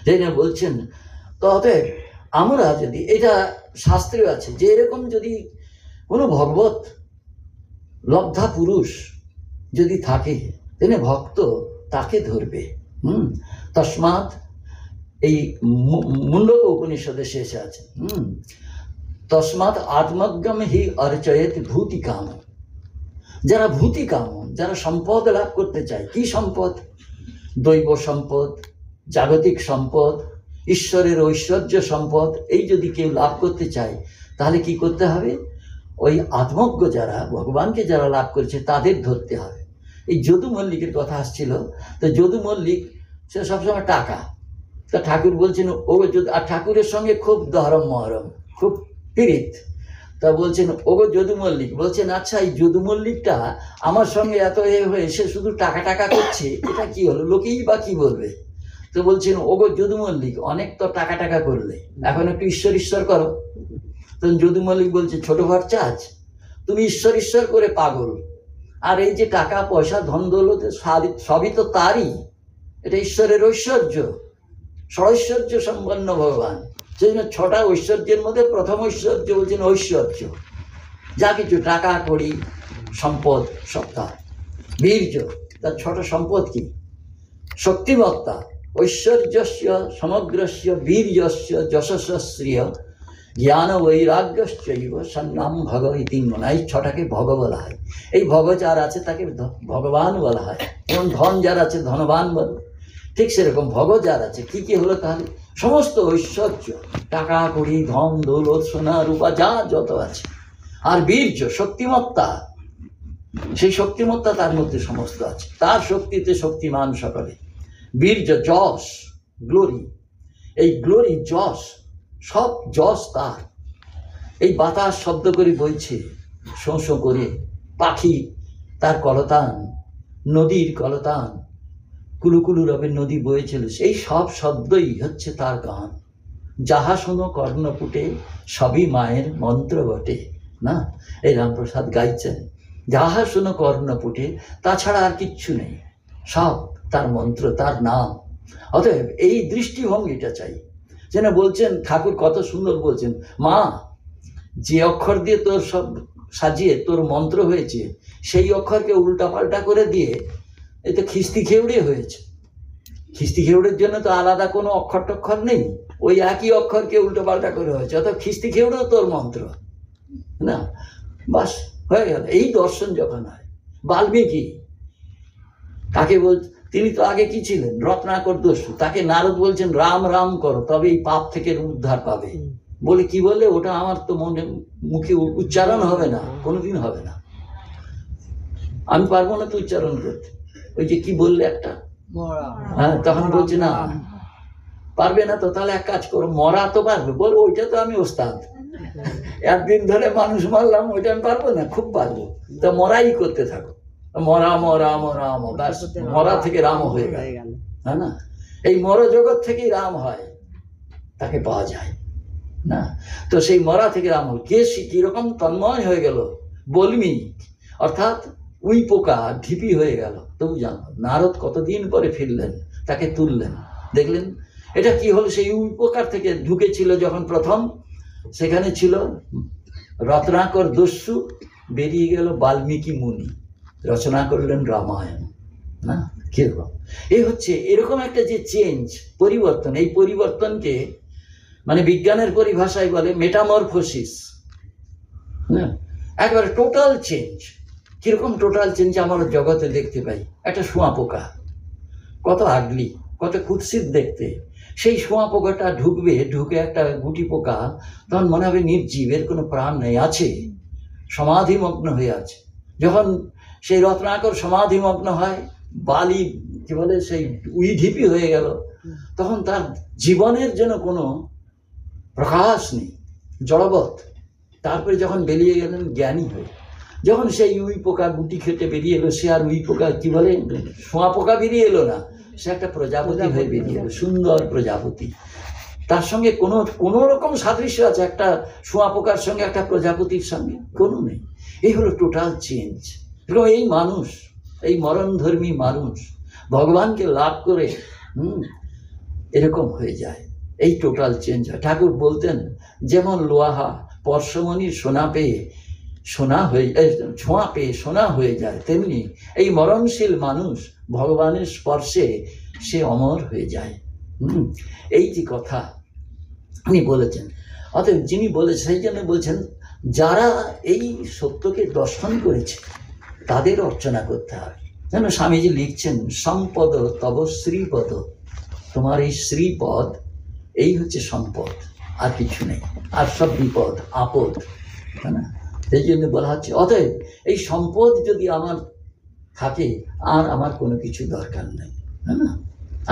যেন বলছেন, তো অতএব আমরা যদি, এটা শাস্ত্রে আছে যে এরকম যদি কোনো ভগবত লব্ধা পুরুষ যদি থাকে, তেনে ভক্ত তাকে ধরবে। তস্মাৎ এই মুন্ডক উপনিষদে শেষে আছে, তস্মাৎ আত্মজ্ঞম হি অর্চয়েত ভূতি কাম। যারা ভূতি কাম, যারা সম্পদ লাভ করতে চায়, কি সম্পদ? দৈব সম্পদ, জাগতিক সম্পদ, ঈশ্বরের ঐশ্বর্য সম্পদ, এই যদি কেউ লাভ করতে চায় তাহলে কি করতে হবে? ওই আত্মজ্ঞ যারা, ভগবানকে যারা লাভ করেছে তাদের ধরতে হবে। এই যদু মল্লিকের কথা আসছিল, তো যদু মল্লিক সে সবসময় টাকা, তা ঠাকুর বলছেন ও যদি, আর ঠাকুরের সঙ্গে খুব ধরম মহরম, খুব পীড়িত, তা বলছেন ও যদু মল্লিক, বলছেন আচ্ছা এই যদু মল্লিকটা আমার সঙ্গে এত হয়ে সে শুধু টাকা টাকা করছে, এটা কি হলো, লোকেই বা কি বলবে? তো বলছেন ও যদু মল্লিক, অনেক তো টাকা টাকা করলে, এখন একটু ঈশ্বর ঈশ্বর করো। তখন যদু মল্লিক বলছে ছোট ঘর চাচ, তুমি ঈশ্বর ঈশ্বর করে পাগল, আর এই যে টাকা পয়সা ধন দৌলত সবই তো তারই, এটা ঈশ্বরের ঐশ্বর্য, ষড়ৈশ্বর্য সম্পন্ন ভগবান। সেই জন্য 6টা ঐশ্বর্যের মধ্যে প্রথম ঐশ্বর্য বলছেন ঐশ্বর্য, যা কিছু টাকা কড়ি সম্পদ সব তার। বীর্য, তার 6টা সম্পদ কি? শক্তিমত্তা, ঐশ্বর্যস্য সমগ্রস্য বীর্যস্য যশস্বশ্রিয় জ্ঞান বৈরাগ্যশ্চৈব সন্নাম ভগ ইতি মনা। এই 6টাকে ভগ বলা হয়। এই ভগ যার আছে তাকে ভগবান বলা হয়। যেমন ধন যার আছে ধনবান বলে, ঠিক সেরকম ভগ যার আছে কি কি হলো তাহলে? সমস্ত ঐশ্বর্য, টাকা কড়ি ধন দৌলত সোনা রূপা যা যত আছে। আর বীর্য শক্তিমত্তা, সেই শক্তিমত্তা তার মধ্যে সমস্ত আছে, তার শক্তিতে শক্তিমান সকলে। বীর্য যশ গ্লোরি, এই গ্লোরি যশ সব যশ তার। এই বাতাস শব্দ করে বইছে শোঁ শোঁ করে, পাখি তার কলতান, নদীর কলতান, কুলুকুলু রবে নদী বয়েছিল, এই সব শব্দই হচ্ছে তার গান। যাহা শোনো কর্ণপুটে সবই মায়ের মন্ত্র বটে না, এই রামপ্রসাদ গাইছেন। যাহা শোনো কর্ণপুটে, তাছাড়া আর কিচ্ছু নেই, সব তার মন্ত্র, তার নাম। অতএব এই দৃষ্টিভঙ্গিটা চাই। যেন বলছেন ঠাকুর কত সুন্দর বলছেন, মা যে অক্ষর দিয়ে তোর সব সাজিয়ে তোর মন্ত্র হয়েছে, সেই অক্ষরকে উল্টা পাল্টা করে দিয়ে এই তো খিস্তি খেউড়ে হয়েছে। খিস্তি খেউড়ের জন্য তো আলাদা কোনো অক্ষর টক্ষর নেই, ওই একই অক্ষরকে উল্টো পাল্টা করে হয়েছে, অর্থাৎ খিস্তি খেউড়েও তোর মন্ত্র না। বাস হয়ে গেল। এই দর্শন যখন হয়, বাল্মীকি তাকে বল, তিনি তো আগে কি ছিলেন? রত্নাকর দস্যু। তাকে নারদ বলছেন রাম রাম করো তবে এই পাপ থেকে উদ্ধার পাবে। বলে কি বললে? ওটা আমার তো মনে মুখে উচ্চারণ হবে না, কোনোদিন হবে না, আমি পারবো না তো উচ্চারণ করতে। ওই যে কি বললে একটা, হ্যাঁ, তখন বলছে না পারবে না তো তাহলে এক কাজ করো, মরা তো পারবে। বলবো ওইটা তো আমি ওস্তাদ, একদিন ধরে মানুষ মারলাম, ওইটা আমি পারবো না, খুব পারবো। তো মরাই করতে থাকো, মরা মরা মরা ব্যাস, মরা থেকে রাম হয়ে গেল, হ্যাঁ না? এই মর জগৎ থেকেই রাম হয়, তাকে পাওয়া যায় না। তো সেই মরা থেকে রাম হল, কে কিরকম তন্ময় হয়ে গেল বলমি, অর্থাৎ উই পোকা ঢিপি হয়ে গেল। তবু জানো নারদ কতদিন পরে ফিরলেন, তাকে তুললেন, দেখলেন এটা কি হলো। সেই উই পোকার থেকে ঢুকেছিল যখন প্রথম, সেখানে ছিল রত্নাকর দস্যু, বেরিয়ে গেল বাল্মীকি মুনি, রচনা করলেন রামায়ণ না। কিরকম এই হচ্ছে এরকম একটা যে চেঞ্জ, পরিবর্তন, এই পরিবর্তনকে মানে বিজ্ঞানের পরিভাষায় বলে মেটামরফোসিস, হ্যাঁ, একেবারে টোটাল চেঞ্জ। কিরকম টোটাল চেঞ্জ আমরা জগতে দেখতে পাই। একটা শোঁয়া পোকা কত আগলি, কত কুৎসিত দেখতে, সেই শোঁয়া পোকাটা ঢুকবে, ঢুকে একটা গুটি পোকা, তখন মনে হবে নির্জীব, এর কোনো প্রাণ নেই, আছে সমাধিমগ্ন হয়ে আছে। যখন সেই রত্নাকর সমাধিমগ্ন হয়, বালি কি বলে সেই উই ঢিপি হয়ে গেল, তখন তার জীবনের যেন কোনো প্রকাশ নেই, জড়বৎ। তারপরে যখন বেরিয়ে গেলেন জ্ঞানী হয়ে, যখন সেই উই পোকা গুটি খেটে বেরিয়ে এলো, সে আর উই পোকা কি বলে শোঁয়া পোকা বেরিয়ে এলো না, সে একটা প্রজাপতি হয়ে বেরিয়ে এলো, সুন্দর প্রজাপতি। তার সঙ্গে কোনো রকম সাদৃশ্য আছে একটা শোঁয়া পোকার সঙ্গে একটা প্রজাপতির সঙ্গে? কোনো নেই। এই হলো টোটাল চেঞ্জ। এই মানুষ, এই মরণধর্মী মানুষ ভগবানকে লাভ করে এরকম হয়ে যায়, এই টোটাল চেঞ্জ হয়। ঠাকুর বলতেন যেমন লোহা পরশমণির সোনা পেয়ে সোনা হয়ে, ছোঁয়া পেয়ে সোনা হয়ে যায়, তেমনি এই মরণশীল মানুষ ভগবানের স্পর্শে সে অমর হয়ে যায়। এই যে কথা উনি বলেছেন, অতএব যিনি বলেছেন সেই জন্য বলছেন যারা এই সত্যকে দর্শন করেছে তাদের অর্চনা করতে হবে। যেন স্বামীজি লিখছেন সম্পদ তব শ্রীপদ, তোমার এই শ্রীপদ এই হচ্ছে সম্পদ, আর কিছু নেই, আর সব বিপদ আপদ, তাই না? সেই জন্য বলা হচ্ছে অতএব এই সম্পদ যদি আমার থাকে আর আমার কোনো কিছু দরকার নেই, তাই না?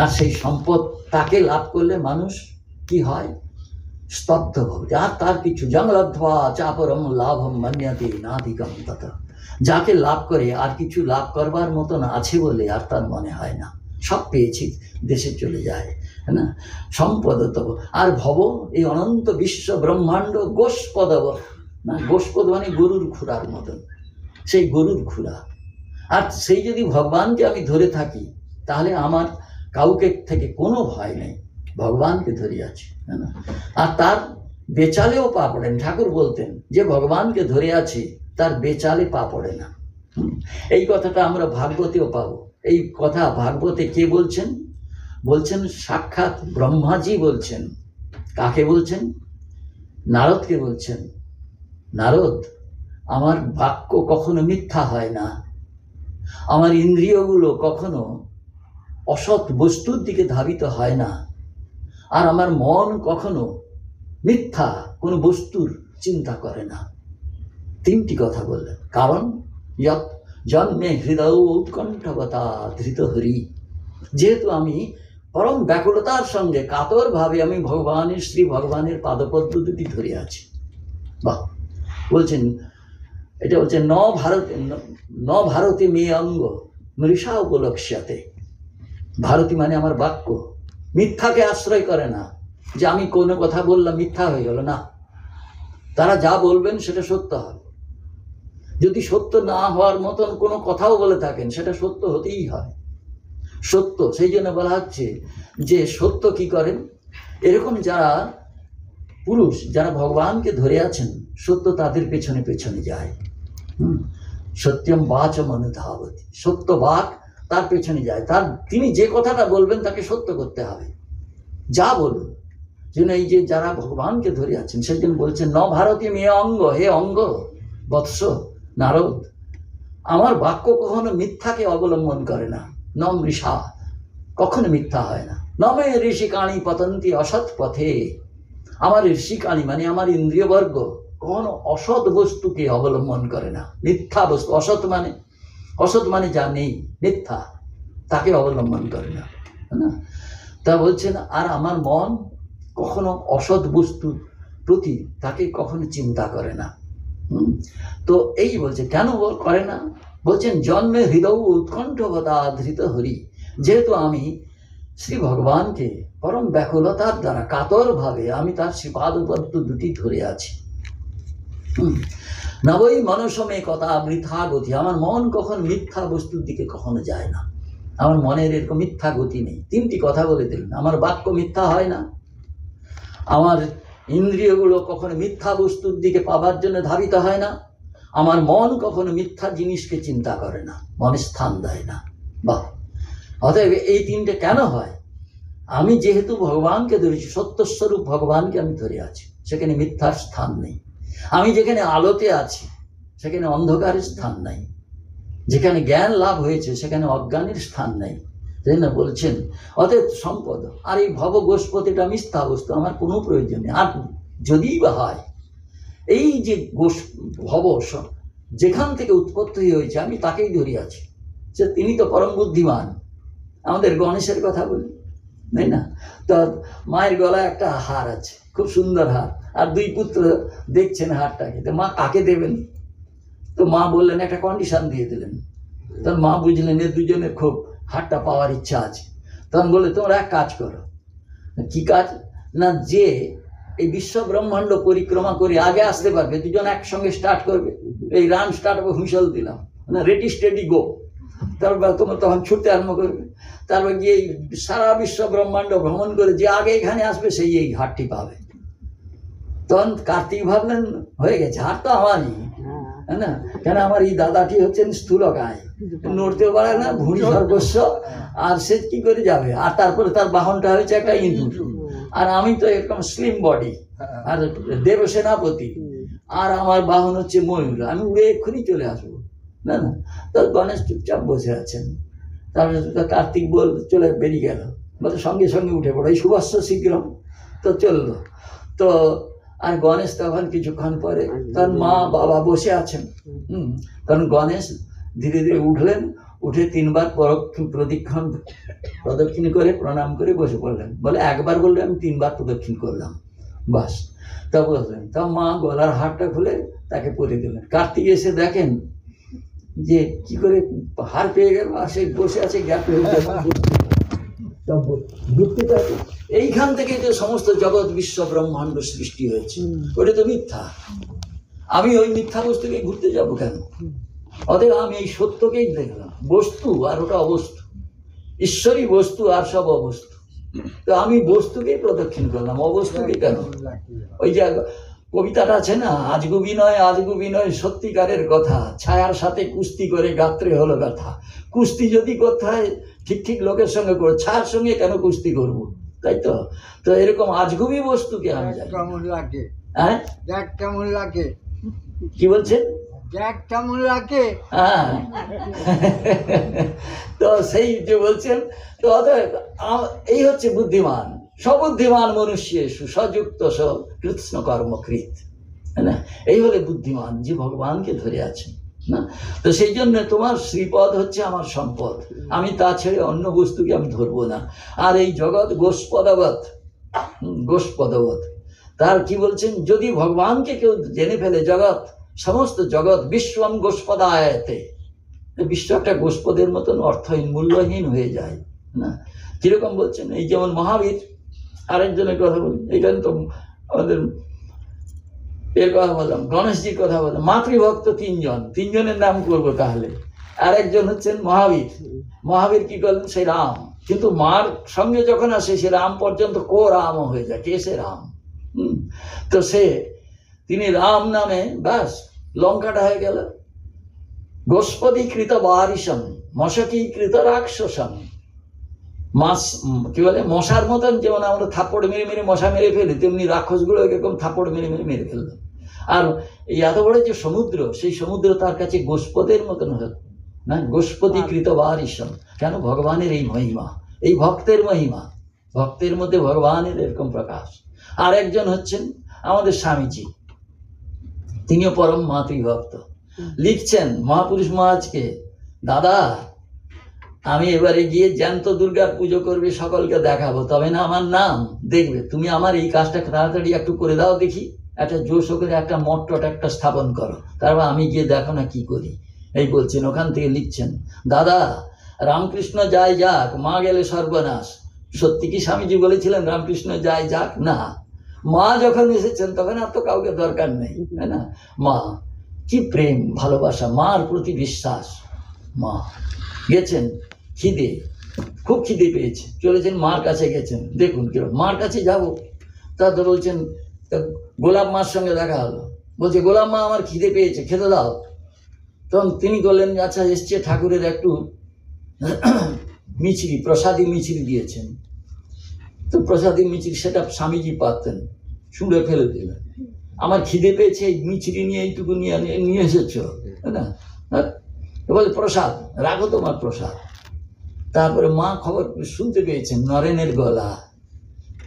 আর সেই সম্পদ তাকে লাভ করলে মানুষ কি হয়? স্তব্ধ হবে, আর তার কিছু জংলব্ধ্বা চাপরম লাভম মন্যতে নাধিকম তথা, যাকে লাভ করে আর কিছু লাভ করবার মতন আছে বলে আর তার মনে হয় না, সব পেয়েছি দেশে চলে যায়, হ্যাঁ না? সম্পদ তব, আর ভব এই অনন্ত বিশ্ব ব্রহ্মাণ্ড গোষ্পদব না, গোষ্পদ মানে গরুর খুরার মতন, সেই গরুর খুরা আর সেই যদি ভগবানকে আমি ধরে থাকি তাহলে আমার কাউকে থেকে কোনো ভয় নেই, ভগবানকে ধরে আছি, হ্যাঁ না? আর তার বেচালেও পা পড়েন। ঠাকুর বলতেন যে ভগবানকে ধরে আছে তার বেচালে পা পড়ে না। এই কথাটা আমরা ভাগবতেও পাবো। এই কথা ভাগবতে কে বলছেন? বলছেন সাক্ষাৎ ব্রহ্মাজি বলছেন। কাকে বলছেন? নারদকে বলছেন, নারদ, আমার বাক্য কখনো মিথ্যা হয় না, আমার ইন্দ্রিয়গুলো কখনো অসৎ বস্তুর দিকে ধাবিত হয় না, আর আমার মন কখনো মিথ্যা কোনো বস্তুর চিন্তা করে না। তিনটি কথা বললেন। কারণ জন্মে হৃদয় উৎকণ্ঠবতা ধৃত হরি, যেহেতু আমি পরম ব্যাকুলতার সঙ্গে কাতরভাবে আমি ভগবানের শ্রী ভগবানের পাদপদ্ম দুটি ধরে আছি। বাহ! বলছেন, এটা বলছেন ন ভারতে মেয়ে অঙ্গ মৃষা উপলক্ষ্যাতে। ভারতী মানে আমার বাক্য মিথ্যাকে আশ্রয় করে না, যে আমি কোনো কথা বললাম মিথ্যা হয়ে গেল না, তারা যা বলবেন সেটা সত্য হবে। যদি সত্য না হওয়ার মতন কোনো কথাও বলে থাকেন সেটা সত্য হতেই হয়, সত্য। সেই জন্য বলা হচ্ছে যে সত্য কি করেন, এরকম যারা পুরুষ যারা ভগবানকে ধরে আছেন, সত্য তাদের পেছনে পেছনে যায়। সত্যম বাচম অনুধাবতি, সত্য বাক তার পেছনে যায়। তিনি যে কথাটা বলবেন তাকে সত্য করতে হবে, যা বলুন। যেন এই যে যারা ভগবানকে ধরে আছেন, সেই জন্য বলছেন ন ভারতী মেয়ে অঙ্গ, হে অঙ্গ বৎস নারদ, আমার বাক্য কখনো মিথ্যাকে অবলম্বন করে না। ন মৃষা, কখনো মিথ্যা হয় না। নমে ঋষিকাণী পতন্তি অসৎ পথে, আমার ঋষিকাণী মানে আমার ইন্দ্রিয়বর্গ কখনো অসৎ বস্তুকে অবলম্বন করে না। মিথ্যা বস্তু, অসৎ মানে যা নেই, মিথ্যা, তাকে অবলম্বন করে না, না? তা বলছেন আর আমার মন কখনো অসৎ বস্তুর প্রতি তাকে কখনো চিন্তা করে না। তো এই বলছে কেন করে না, বলছেন জন্মে হৃদয় উৎকণ্ঠবতা ধৃত হরি, যেহেতু আমি শ্রী ভগবানকে পরম ব্যাকুলতার দ্বারা কাতরভাবে আমি তার শ্রীপাদপদ্ম দুটি ধরে আছি। নবই মনসমে কথা বৃথা গতি, আমার মন কখন মিথ্যা বস্তুর দিকে কখনো যায় না, আমার মনের এরকম মিথ্যা গতি নেই। তিনটি কথা বলে দিলেন, আমার বাক্য মিথ্যা হয় না, আমার ইন্দ্রিয়গুলো কখনো মিথ্যা বস্তুর দিকে পাবার জন্য ধাবিত হয় না, আমার মন কখনো মিথ্যা জিনিসকে চিন্তা করে না, মনে স্থান দেয় না। বাহ! অতএব এই তিনটে কেন হয়? আমি যেহেতু ভগবানকে ধরেছি, সত্যস্বরূপ ভগবানকে আমি ধরে আছি, সেখানে মিথ্যার স্থান নেই। আমি যেখানে আলোতে আছি সেখানে অন্ধকারের স্থান নাই, যেখানে জ্ঞান লাভ হয়েছে সেখানে অজ্ঞানের স্থান নেই। তাই না বলছেন অতএব সম্পদ। আর এই ভব গোষ্পতিটা মিথ্যা বস্তু, আমার কোনো প্রয়োজন নেই। আর যদিই বা হয়, এই যে ভব যেখান থেকে উৎপত্তি হয়েছে আমি তাকেই ধরে আছি, যে তিনি তো পরম বুদ্ধিমান। আমাদের গণেশের কথা বলি, তাই না? তো মায়ের গলায় একটা হার আছে, খুব সুন্দর হার, আর দুই পুত্র দেখছেন হারটাকে, তো মা কাকে দেবেন? তো মা বললেন, একটা কন্ডিশন দিয়ে দিলেন। তখন মা বুঝলেন এর দুজনের খুব হারটা পাওয়ার ইচ্ছা আছে। তখন বললে তোমরা এক কাজ করো। কি কাজ? না, যে এই বিশ্ব ব্রহ্মাণ্ড পরিক্রমা করে আগে আসতে পারবে দুজন একসঙ্গে স্টার্ট করবে। এই রান স্টার্ট হবে, হুইসল দিলাম, না রেডি স্টেডি গো। তারপর তোমরা তখন ছুটতে আরম্ভ করবে। তারপর গিয়ে সারা বিশ্ব ব্রহ্মাণ্ড ভ্রমণ করে যে আগে এখানে আসবে সেই এই হারটি পাবে। তখন কার্তিক ভাবলেন হয়ে গেছে, হার তো আমারই, হ্যাঁ না? কেন আমার এই দাদাটি হচ্ছেন স্থূলকায়, নড়তেও পারে না, ভুঁড়ি সর্বস্ব, আর সে কি করে যাবে? আর তারপরে তার বাহনটা হয়েছে একটা ইঁদুর, আর আমি তো এরকম স্লিম বডি, আর দেব সেনাপতি, আর আমার বাহন হচ্ছে ময়ূর, আমি উড়ে এক্ষুনি চলে আসবো, না না? তো গণেশ চুপচাপ বসে আছেন। তারপরে কার্তিক চলে বেরিয়ে গেল, বলে সঙ্গে সঙ্গে উঠে পড়ো, এই শুভস্য শীঘ্রম। তো চললো। তো আর গণেশ তখন কিছুক্ষণ পরে, তার মা বাবা বসে আছেন। তখন গণেশ ধীরে ধীরে উঠলেন, উঠে 3 বার প্রদক্ষিণ করে প্রণাম করে বসে পড়লেন। বলে একবার বললে আমি 3 বার প্রদক্ষিণ করলাম, বাস। তা বললেন, তা মা গলার হারটা খুলে তাকে পরে দিলেন। কার্তিক এসে দেখেন যে কি করে হার পেয়ে গেল, আর সে বসে আছে গ্যাপে। এইখান থেকে যে সমস্ত জগৎ বিশ্ব ব্রহ্মাণ্ড সৃষ্টি হয়েছে, ওটা তো মিথ্যা। আমি ওই মিথ্যা বস্তুকে ঘুরতে যাব কেন? অতএব আমি এই সত্যকেই দেখলাম, বস্তু আর ওটা অবস্তু, ঈশ্বরই বস্তু আর সব অবস্তু। তো আমি বস্তুকেই প্রদক্ষিণ করলাম, অবস্তুকে কেন? ওই যে কবিতাটা আছে না, আজগু বিনয় সত্যিকারের কথা, ছায়ার সাথে কুস্তি করে গাত্রে হলো ব্যথা। কুস্তি যদি করতে হয় ঠিক ঠিক লোকের সঙ্গে করে, ছায়ার সঙ্গে কেন কুস্তি করব? তাই তো। তো এরকম আজগুবি বস্তুকে আমি জানি। কেমন লাগে, হ্যাঁ দেখ কেমন লাগে, কি বলছেন? দেখ কেমন লাগে। হ্যাঁ তো সেই যে বলছেন, তো অতএব এই হচ্ছে বুদ্ধিমান। সবুদ্ধিমান মনুষ্যেষু সযুক্ত সব কৃষ্ণ কর্মকৃত, না? এই হলে বুদ্ধিমান, যে ভগবানকে ধরে আছেন, না? তো সেই জন্য তোমার শ্রীপদ হচ্ছে আমার সম্পদ, আমি তা ছেড়ে অন্য বস্তুকে আমি ধরবো না। আর এই জগৎ গোষ্পদবৎ, তার কি বলছেন, যদি ভগবানকে কেউ জেনে ফেলে, জগৎ সমস্ত জগৎ বিশ্বম গোষ্পদায়তে, বিশ্ব একটা গোষ্পদের মতন অর্থহীন মূল্যহীন হয়ে যায়, না? কিরকম বলছেন, এই যেমন মহাবীর, আরেকজনের কথা বলি, এখানে তো আমাদের এর কথা বললাম, গণেশজির কথা বললাম, মাতৃভক্ত তিনজনের নাম করবো তাহলে। আরেকজন হচ্ছেন মহাবীর। মহাবীর কি করলেন, সেই রাম, কিন্তু মার সঙ্গে যখন আসে সে রাম পর্যন্ত রাম হয়ে যায়, কে সে রাম। তো তিনি রাম নামে ব্যাস লঙ্কাটা হয়ে গেল। গোষ্পদীকৃত বারিশম মশকীকৃত রাক্ষসম, কি বলে, মশার মতন যেমন আমরা থাপ্পড় মেরে মেরে মশা মেরে ফেলি, তেমনি রাক্ষসগুলো এরকম থাপ্পড় মেরে মেরে মেরে ফেলল। আর এই এত বড় যে সমুদ্র, সেই সমুদ্র তার কাছে গোষ্পদের মতন হল, না? গোষ্পদীকৃত বারিশম, কেন? ভগবানের এই মহিমা, এই ভক্তের মহিমা, ভক্তের মধ্যে ভগবানের এরকম প্রকাশ। আর একজন হচ্ছেন আমাদের স্বামীজি, তিনিও পরম মাতৃভক্ত। লিখছেন মহাপুরুষ মহারাজকে, দাদা আমি এবারে গিয়ে জ্যান্ত দুর্গার পুজো করবে, সকলকে দেখাবো, তবে না আমার নাম দেখবে, তুমি আমার এই কাজটা তাড়াতাড়ি একটু করে দাও দেখি, একটা জোশ করে একটা মঠ একটা স্থাপন করো, তারপর আমি গিয়ে দেখো না কি করি। এই বলছেন, ওখান থেকে লিখছেন, দাদা রামকৃষ্ণ যায় যাক, মা গেলে সর্বনাশ। সত্যি কি স্বামীজি বলেছিলেন রামকৃষ্ণ যায় যাক? না, মা যখন এসেছেন তখন আর তো কাউকে দরকার নেই, তাই না? মা, কি প্রেম ভালোবাসা, মার প্রতি বিশ্বাস। মা গেছেন, খুব খিদে পেয়েছে, চলেছেন মার কাছে গেছেন, দেখুন কিরকম, মার কাছে যাবো, তা তো বলছেন, গোলাপ মার সঙ্গে দেখা হলো, বলছে গোলাপ মা আমার খিদে পেয়েছে, খেতে দাও। তখন তিনি বললেন, আচ্ছা এসছে, ঠাকুরের একটু মিছরি, প্রসাদী মিছরি দিয়েছেন, তো প্রসাদী মিছরি সেটা স্বামীজি পাতেন, ছুঁড়ে ফেলে দিলেন। আমার খিদে পেয়েছে, এই মিছরি নিয়ে এইটুকু নিয়ে এসেছ, তাই না? বলে প্রসাদ রাখো, তোমার প্রসাদ। তারপরে মা খবর শুনতে পেয়েছেন নরেনের গলা,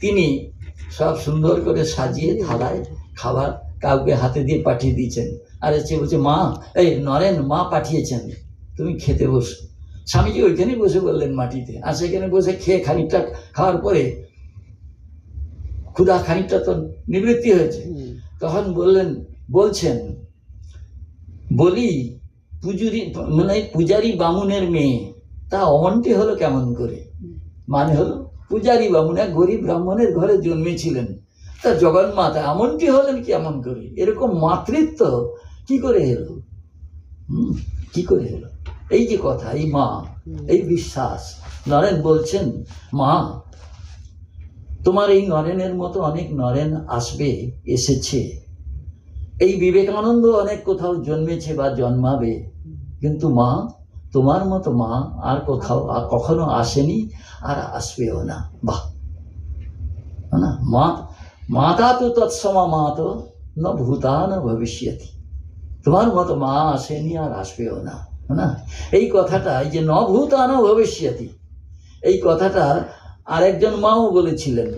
তিনি সব সুন্দর করে সাজিয়ে থালায় খাবার কাউকে হাতে দিয়ে পাঠিয়ে দিয়েছেন। আর এসে বলছে, মা, এই নরেন মা পাঠিয়েছেন, তুমি খেতে বসো। স্বামীজি ওইখানে বসে বললেন মাটিতে, আর সেখানে বসে খেয়ে খানিকটা খাওয়ার পরে ক্ষুধা খানিকটা তো নিবৃত্তি হয়েছে, তখন বলছেন, বলি পূজারি বামুনের মেয়ে, তা অমনটি হলো কেমন করে? মানে হলো পূজারি বামুন, এক গরিব ব্রাহ্মণের ঘরে জন্মেছিলেন, তা জগন্মাতা এমনটি হলেন কেমন করে? এরকম মাতৃত্ব কি করে এলো? কি করে এলো? এই যে কথা, এই মা, এই বিশ্বাস। নরেন বলছেন, মা তোমার এই নরেনের মতো অনেক নরেন আসবে, এসেছে, এই বিবেকানন্দ অনেক কোথাও জন্মেছে বা জন্মাবে, কিন্তু মা তোমার মতো মা আর কোথাও কখনো আসেনি, আর আসবেও না। বাহ, না? মাতা তো তৎসমা মাতো ন ভূতা ন ভবিষ্যতি, তোমার মতো মা আসেনি আর আসবেও না, না? এই কথাটা, এই যে ন ভূতা ন ভবিষ্যতি, এই কথাটা আরেকজন মাও বলেছিলেন,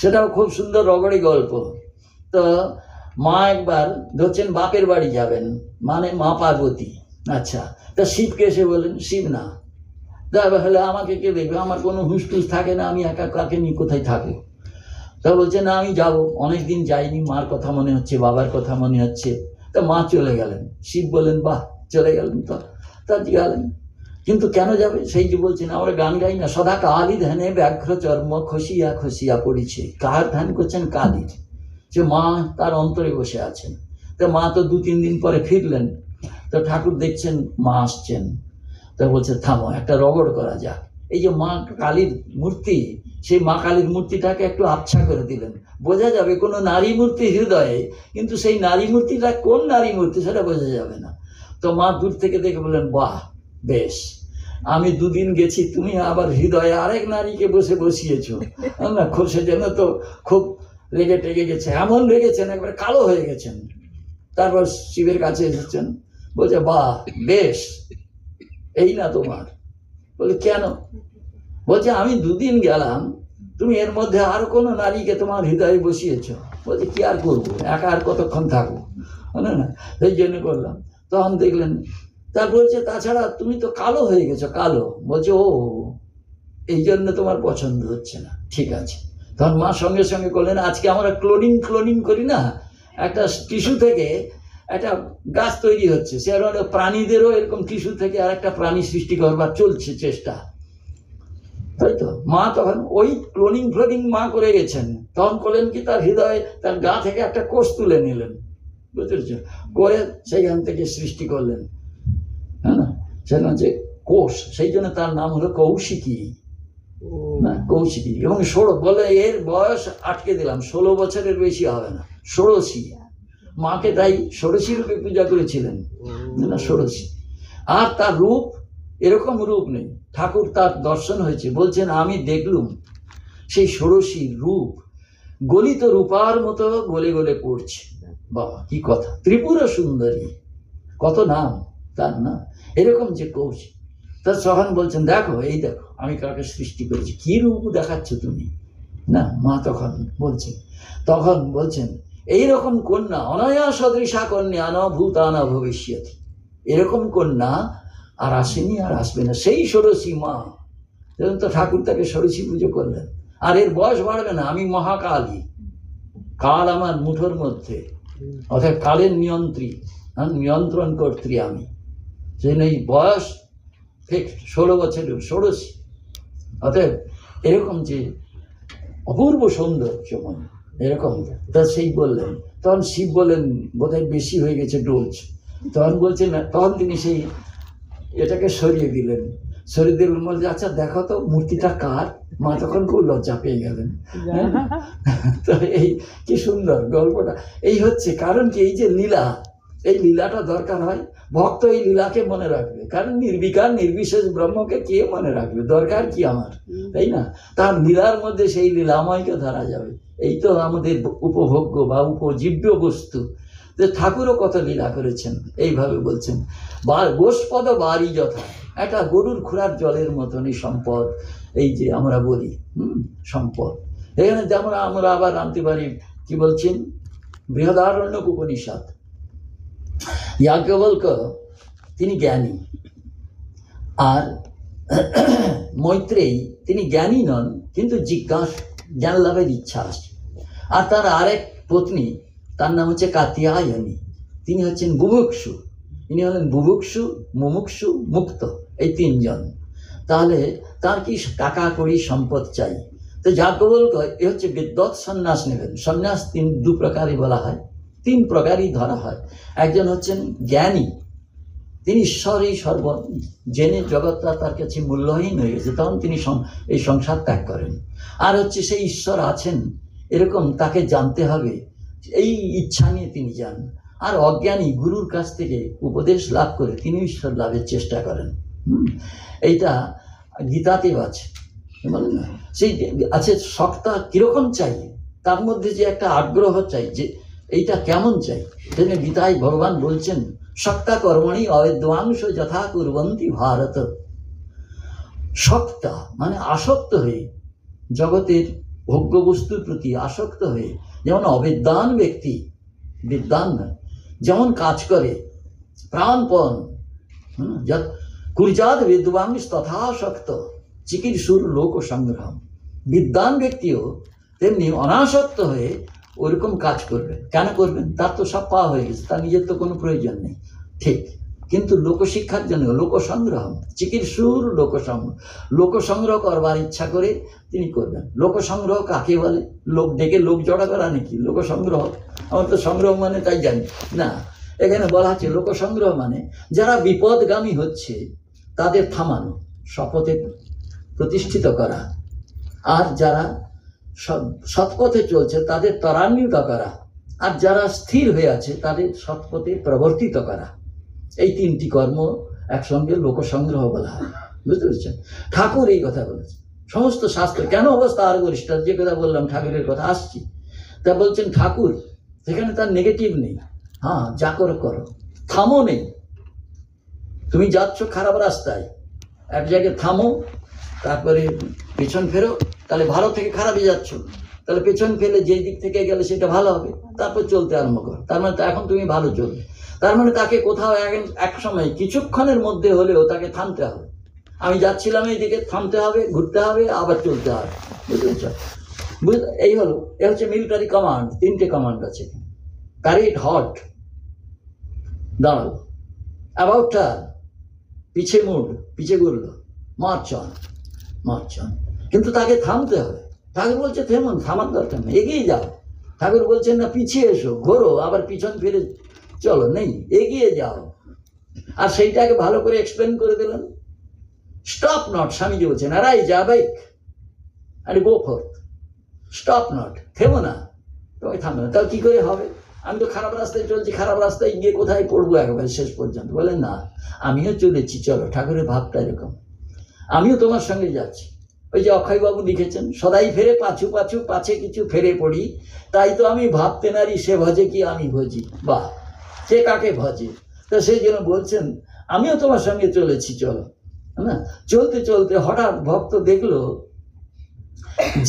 সেটাও খুব সুন্দর রগড়ি গল্প। তো মা একবার ধরছেন বাপের বাড়ি যাবেন, মানে মা পার্বতী, আচ্ছা, তা শিবকে এসে বলেন, শিব না, তাহলে আমাকে কে দেখবে, আমার কোনো হুঁশটুস থাকে না, আমি একা কাকে নিয়ে কোথায় থাকবো? তা বলছে, না আমি যাবো, অনেকদিন যাইনি, মার কথা মনে হচ্ছে, বাবার কথা মনে হচ্ছে। তা মা চলে গেলেন, শিব বলেন, বাহ, চলে গেলেন তো, তা গেলেন, কিন্তু কেন যাবে? সেই যে বলছেন, আমরা গান গাই না, সদা কালি ধ্যানে ব্যাঘ্র চর্ম খসিয়া খসিয়া পড়িছে। কার ধ্যান করছেন? কালির। যে মা তার অন্তরে বসে আছেন। তা মা তো 2-3 দিন পরে ফিরলেন, তো ঠাকুর দেখছেন মা আসছেন, তো বলছে থামো একটা রগড় করা যাক। এই যে মা কালীর মূর্তি, সেই মা কালীর মূর্তিটাকে একটু আবছা করে দিলেন, বোঝা যাবে কোনো নারী মূর্তি হৃদয়ে, কিন্তু সেই নারী মূর্তিটা কোন নারী মূর্তি সেটা বোঝা যাবে না। তো মা দূর থেকে দেখে বললেন বাহ বেশ, আমি দুদিন গেছি, তুমি আবার হৃদয়ে আরেক নারীকে বসিয়েছ না। খোসে যেন তো খুব রেগে টেগে গেছে, এমন রেগেছেন একবারে কালো হয়ে গেছেন। তারপর শিবের কাছে এসেছেন, বলছে বাহ বেশ, এই না তোমার? বলে কেন? বলছে আমি দুদিন গেলাম, তুমি এর মধ্যে আরো কোনো নারীকে তোমার হৃদয়ে বসিয়েছ। বলছে কি আর করবো, একা আর কতক্ষণ থাকবো, না না, সেই জন্য করলাম। তখন দেখলেন, তার বলছে তাছাড়া তুমি তো কালো হয়ে গেছো, কালো। বলছে ও এই জন্য তোমার পছন্দ হচ্ছে না, ঠিক আছে। তখন মা সঙ্গে সঙ্গে করলেন, আজকে আমরা ক্লোনিং করি না, একটা টিস্যু থেকে একটা গাছ তৈরি হচ্ছে, সেরকম প্রাণীদেরও এরকম টিস্যু থেকে আর একটা প্রাণী সৃষ্টি করবার চলছে চেষ্টা, তাই তো? মা তখন ওই ক্লোনিং মা করে গেছেন। তখন করলেন কি, তার হৃদয়ে তার গা থেকে একটা কোষ তুলে নিলেন, বুঝতে পেরেছেন, করে সেইখান থেকে সৃষ্টি করলেন, হ্যাঁ না, সেটা হচ্ছে কোষ। সেই জন্য তার নাম হলো কৌশিকী, না কৌশিকী। এবং বলে এর বয়স আটকে দিলাম, 16 বছরের বেশি হবে না, ষোড়শী। মাকে তাই ষোড়শী রূপে পূজা করেছিলেন, না ষোড়শী। আর তার রূপ এরকম রূপ নেই, ঠাকুর তার দর্শন হয়েছে, বলছেন আমি দেখলুম সেই ষোড়শীর রূপ গলিত রূপার মতো গলে গলে পড়ছে। বাবা কি কথা, ত্রিপুরা সুন্দরী, কত নাম তার না, এরকম যে কৌশিক। তার তখন বলছেন দেখো, এই দেখো আমি কাকে সৃষ্টি করেছি, কি রূপ দেখাচ্ছ তুমি, না? মা তখন বলছেন এইরকম কন্যা অনায়া সদৃশা কন্যা ন ভূতা না ভবিষ্যতি, এরকম কন্যা আর আসেনি আর আসবে না, সেই ষোড়শী মা। যেমন তো ঠাকুর তাকে ষোড়শী পুজো করলেন। আর এর বয়স বাড়বে না, আমি মহাকালী, কাল আমার মুঠোর মধ্যে, অর্থাৎ কালের নিয়ন্ত্রণ কর্ত্রী আমি। সেই এই বয়স ঠিক 16 বছরের ষোড়শী, অতএব এরকম যে অপূর্ব সৌন্দর্যময়, এরকম। তা সেই বললেন, তখন শিব বললেন বোধহয় বেশি হয়ে গেছে ডোজ। তখন বলছেন, তখন তিনি সেই এটাকে সরিয়ে দিলেন, সরিয়ে দিলেন, বলছে আচ্ছা দেখো তো মূর্তিটা কার। মা তখন খুব লজ্জা পেয়ে গেলেন। তো এই কি সুন্দর গল্পটা, এই হচ্ছে কারণ কি, এই যে লীলা, এই লীলাটা দরকার হয়, ভক্ত এই লীলাকে মনে রাখবে, কারণ নির্বিকার নির্বিশেষ ব্রহ্মকে কে মনে রাখবে, দরকার কি আমার, তাই না? তার লীলার মধ্যে সেই লীলাময়কে ধরা যাবে। এই তো আমাদের উপভোগ্য বা উপজীব্য বস্তু। যে ঠাকুরও কত লীলা করেছেন, এইভাবে বলছেন গোষ্পদ বাড়ি যথা, একটা গরুর খুরার জলের মতনই সম্পদ, এই যে আমরা বলি সম্পদ। এখানে যেমন আমরা আবার আনতে পারি, কি বলছেন, বৃহদারণ্যক উপনিষদ। যাজ্ঞবল্ক্য তিনি জ্ঞানী, আর মৈত্রেয়ী তিনি জ্ঞানী নন, কিন্তু জ্ঞান লাভের ইচ্ছা আছে। আর তার আরেক পত্নী, তার নাম হচ্ছে কাত্যায়নী, তিনি হচ্ছেন বুভুক্ষু। ইনি হলেন বুভুক্ষু, মুমুক্ষু, মুক্ত, এই তিনজন। তাহলে তার কি টাকা কড়ি সম্পদ চাই? তো যাজ্ঞবল্ক্য এ হচ্ছে বিদ্বৎ সন্ন্যাস নেবেন। সন্ন্যাস দু প্রকারই বলা হয়, 3 প্রকারই ধরা হয়। একজন হচ্ছেন জ্ঞানী, তিনি ঈশ্বরই জেনে জগৎটা তার কাছে মূল্যহীন হয়ে গেছে, তখন তিনি এই সংসার ত্যাগ করেন। আর হচ্ছে সেই ঈশ্বর আছেন এরকম তাকে জানতে হবে, এই ইচ্ছা নিয়ে তিনি যান। আর অজ্ঞানী গুরুর কাছ থেকে উপদেশ লাভ করে তিনি ঈশ্বর লাভের চেষ্টা করেন। এইটা গীতাতেও আছে, বলেন না, সেই আছে সত্তা কিরকম চাই, তার মধ্যে যে একটা আগ্রহ চাই, যে এইটা কেমন চাই। সেজন্য গীতায় ভগবান বলছেন সক্তা কর্মণি অবিদ্বাংশ যথা কুর্বন্তি ভারত। সক্তা মানে আসক্ত হয়ে, জগতের ভোগ্য বস্তুর প্রতি আসক্ত হয়ে, যেমন অবিদ্বান ব্যক্তি, বিদ্বান নয়, যেমন কাজ করে প্রাণপণ, কুর্যাদ বিদ্বাংশ তথাসক্ত চিকিৎসুর লোক সংগ্রাম। বিদ্বান ব্যক্তিও তেমনি অনাসক্ত হয়ে ওরকম কাজ করবেন। কেন করবেন? তার তো সব পাওয়া হয়ে গেছে, তার নিজের তো কোনো প্রয়োজন নেই, ঠিক। কিন্তু লোকশিক্ষার জন্য লোকসংগ্রহ, চিকিৎসুর লোকসংগ্রহ করবার ইচ্ছা করে তিনি করবেন। লোকসংগ্রহ কাকে বলে? লোক ডেকে লোক জড়া করা নাকি লোকসংগ্রহ? আমার তো সংগ্রহ মানে তাই জানি না, এখানে বলা হচ্ছে লোকসংগ্রহ মানে যারা বিপদগামী হচ্ছে তাদের থামানো, শপথে প্রতিষ্ঠিত করা, আর যারা সৎপথে চলছে তাদের ত্বরান্বিত করা, আর যারা স্থির হয়ে আছে তাদের সৎপথে প্রবর্তিত করা। এই তিনটি কর্ম একসঙ্গে লোকসংগ্রহ বলা হয়। বুঝতে পেরেছেন? ঠাকুর এই কথা বলেছেন। সমস্ত শাস্ত্র কেন অবস্থা আর গরিষ্ঠ, যে কথা বললাম ঠাকুরের কথা আসছি, তা বলছেন ঠাকুর সেখানে তার নেগেটিভ নেই। হ্যাঁ, যা করো করো, থামো নেই। তুমি যাচ্ছ খারাপ রাস্তায়, এক জায়গায় থামো, তারপরে পেছন ফেরো, তাহলে ভালো থেকে খারাপে যাচ্ছ, তাহলে পেছন ফেলে যেই দিক থেকে গেলে সেটা ভালো হবে, তারপর চলতে আরম্ভ করো। তার মানে তো এখন তুমি ভালো চলবে। তার মানে তাকে কোথাও এক সময় কিছুক্ষণের মধ্যে হলেও তাকে থামতে হবে। আমি যাচ্ছিলাম এইদিকে, থামতে হবে, ঘুরতে হবে, আবার চলতে হবে। বুঝতে পেরেছ? এই হলো, এ হচ্ছে মিলিটারি কমান্ড। তিনটে কমান্ড আছে। প্যারেড হট, দাঁড়ালো, অ্যাবাউট টার্ন, পিছে মুড, পিছে ঘুরলো, মার্চ অন, মার্চ অন। কিন্তু তাকে থামতে হবে। ঠাকুর বলছে থেমন, থামার দরকার নেই, এগিয়ে যাও। ঠাকুর বলছেন না পিছিয়ে এসো, ঘোরো, আবার পিছন ফিরে চলো, নেই, এগিয়ে যাও। আর সেইটাকে ভালো করে এক্সপ্লেন করে দিলেন। স্টপ নট, স্বামীজি বলছেন রাইজ আবেক আর গো ফোর্থ, স্টপ নট, থেমো না, তোমাকে থামবে না। তাহলে কি করে হবে? আমি তো খারাপ রাস্তায় চলছি, খারাপ রাস্তায় গিয়ে কোথায় পড়বো একেবারে শেষ পর্যন্ত? বলেন না, আমিও চলেছি, চলো। ঠাকুরের ভাবটা এরকম, আমিও তোমার সঙ্গে যাচ্ছি। ওই যে অক্ষয়বাবু লিখেছেন, সদাই ফেরে পাছু পাছু, পাছে কিছু ফেরে পড়ি, তাই তো আমি ভাবতে নারি, সে ভজে কি আমি ভজি। বাহ, সে কাকে ভজে? তো সেই জন্য বলছেন আমিও তোমার সঙ্গে চলেছি, চলো। না, চলতে চলতে হঠাৎ ভক্ত দেখলো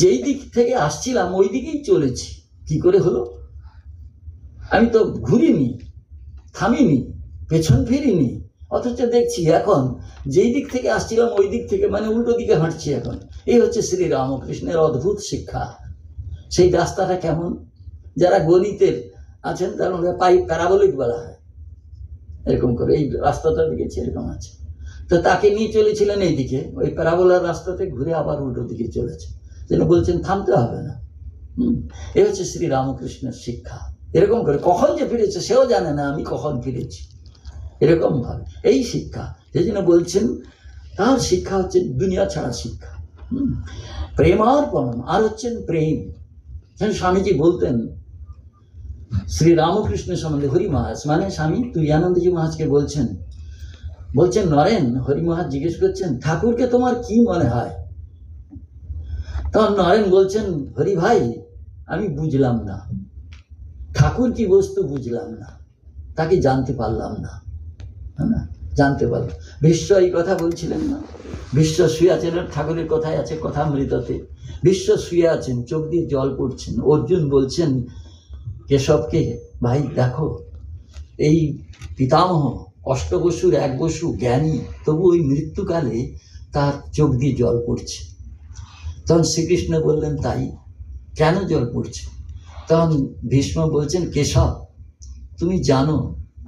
যেই দিক থেকে আসছিলাম ওই দিকেই চলেছি। কি করে হলো? আমি তো ঘুরিনি, থামিনি, পেছন ফিরিনি, অথচ দেখছি এখন যেই দিক থেকে আসছিলাম ওই দিক থেকে, মানে উল্টো দিকে হাঁটছি এখন। এই হচ্ছে শ্রী রামকৃষ্ণের অদ্ভুত শিক্ষা। সেই রাস্তাটা কেমন? যারা গণিতের আছেন তার মধ্যে প্যারাবোলিক বলা হয়, এরকম করে এই রাস্তাটা দেখেছি, এরকম আছে। তো তাকে নিয়ে চলেছিলেন এইদিকে, ওই প্যারাবোলার রাস্তাতে ঘুরে আবার উল্টো দিকে চলেছে। যেন বলছেন থামতে হবে না। এই হচ্ছে শ্রী রামকৃষ্ণের শিক্ষা। এরকম করে কখন যে ফিরেছে সেও জানে না, আমি কখন ফিরেছি, এরকম ভাবে এই শিক্ষা। সেই জন্য বলছেন তার শিক্ষা হচ্ছে দুনিয়া ছাড়া শিক্ষা। প্রেমার্পণম, আর হচ্ছেন প্রেম। স্বামীজি বলতেন শ্রী রামকৃষ্ণের সম্বন্ধে, হরি মহারাজ মানে স্বামী তুরানন্দজি মহারাজকে বলছেন নরেন, হরি মহারাজ জিজ্ঞেস করছেন ঠাকুরকে তোমার কি মনে হয়? তখন নরেন বলছেন, হরি ভাই আমি বুঝলাম না, ঠাকুর কি বস্তু বুঝলাম না, তাকে জানতে পারলাম না। না, জানতে পারলাম। বিশ্ব এই কথা বলছিলেন না, বিশ্ব শুয়ে আছেন, ঠাকুরের কথাই আছে কথামৃততে। বিশ্ব শুয়ে আছেন, চোখ দিয়ে জল পড়ছেন। অর্জুন বলছেন কেশবকে, ভাই দেখো এই পিতামহ অষ্টবসুর এক বসু জ্ঞানী, তবু ওই মৃত্যুকালে তার চোখ দিয়ে জল পড়ছে। তখন শ্রীকৃষ্ণ বললেন তাই, কেন জল পড়ছে? তখন ভীষ্ম বলছেন কেশব তুমি জানো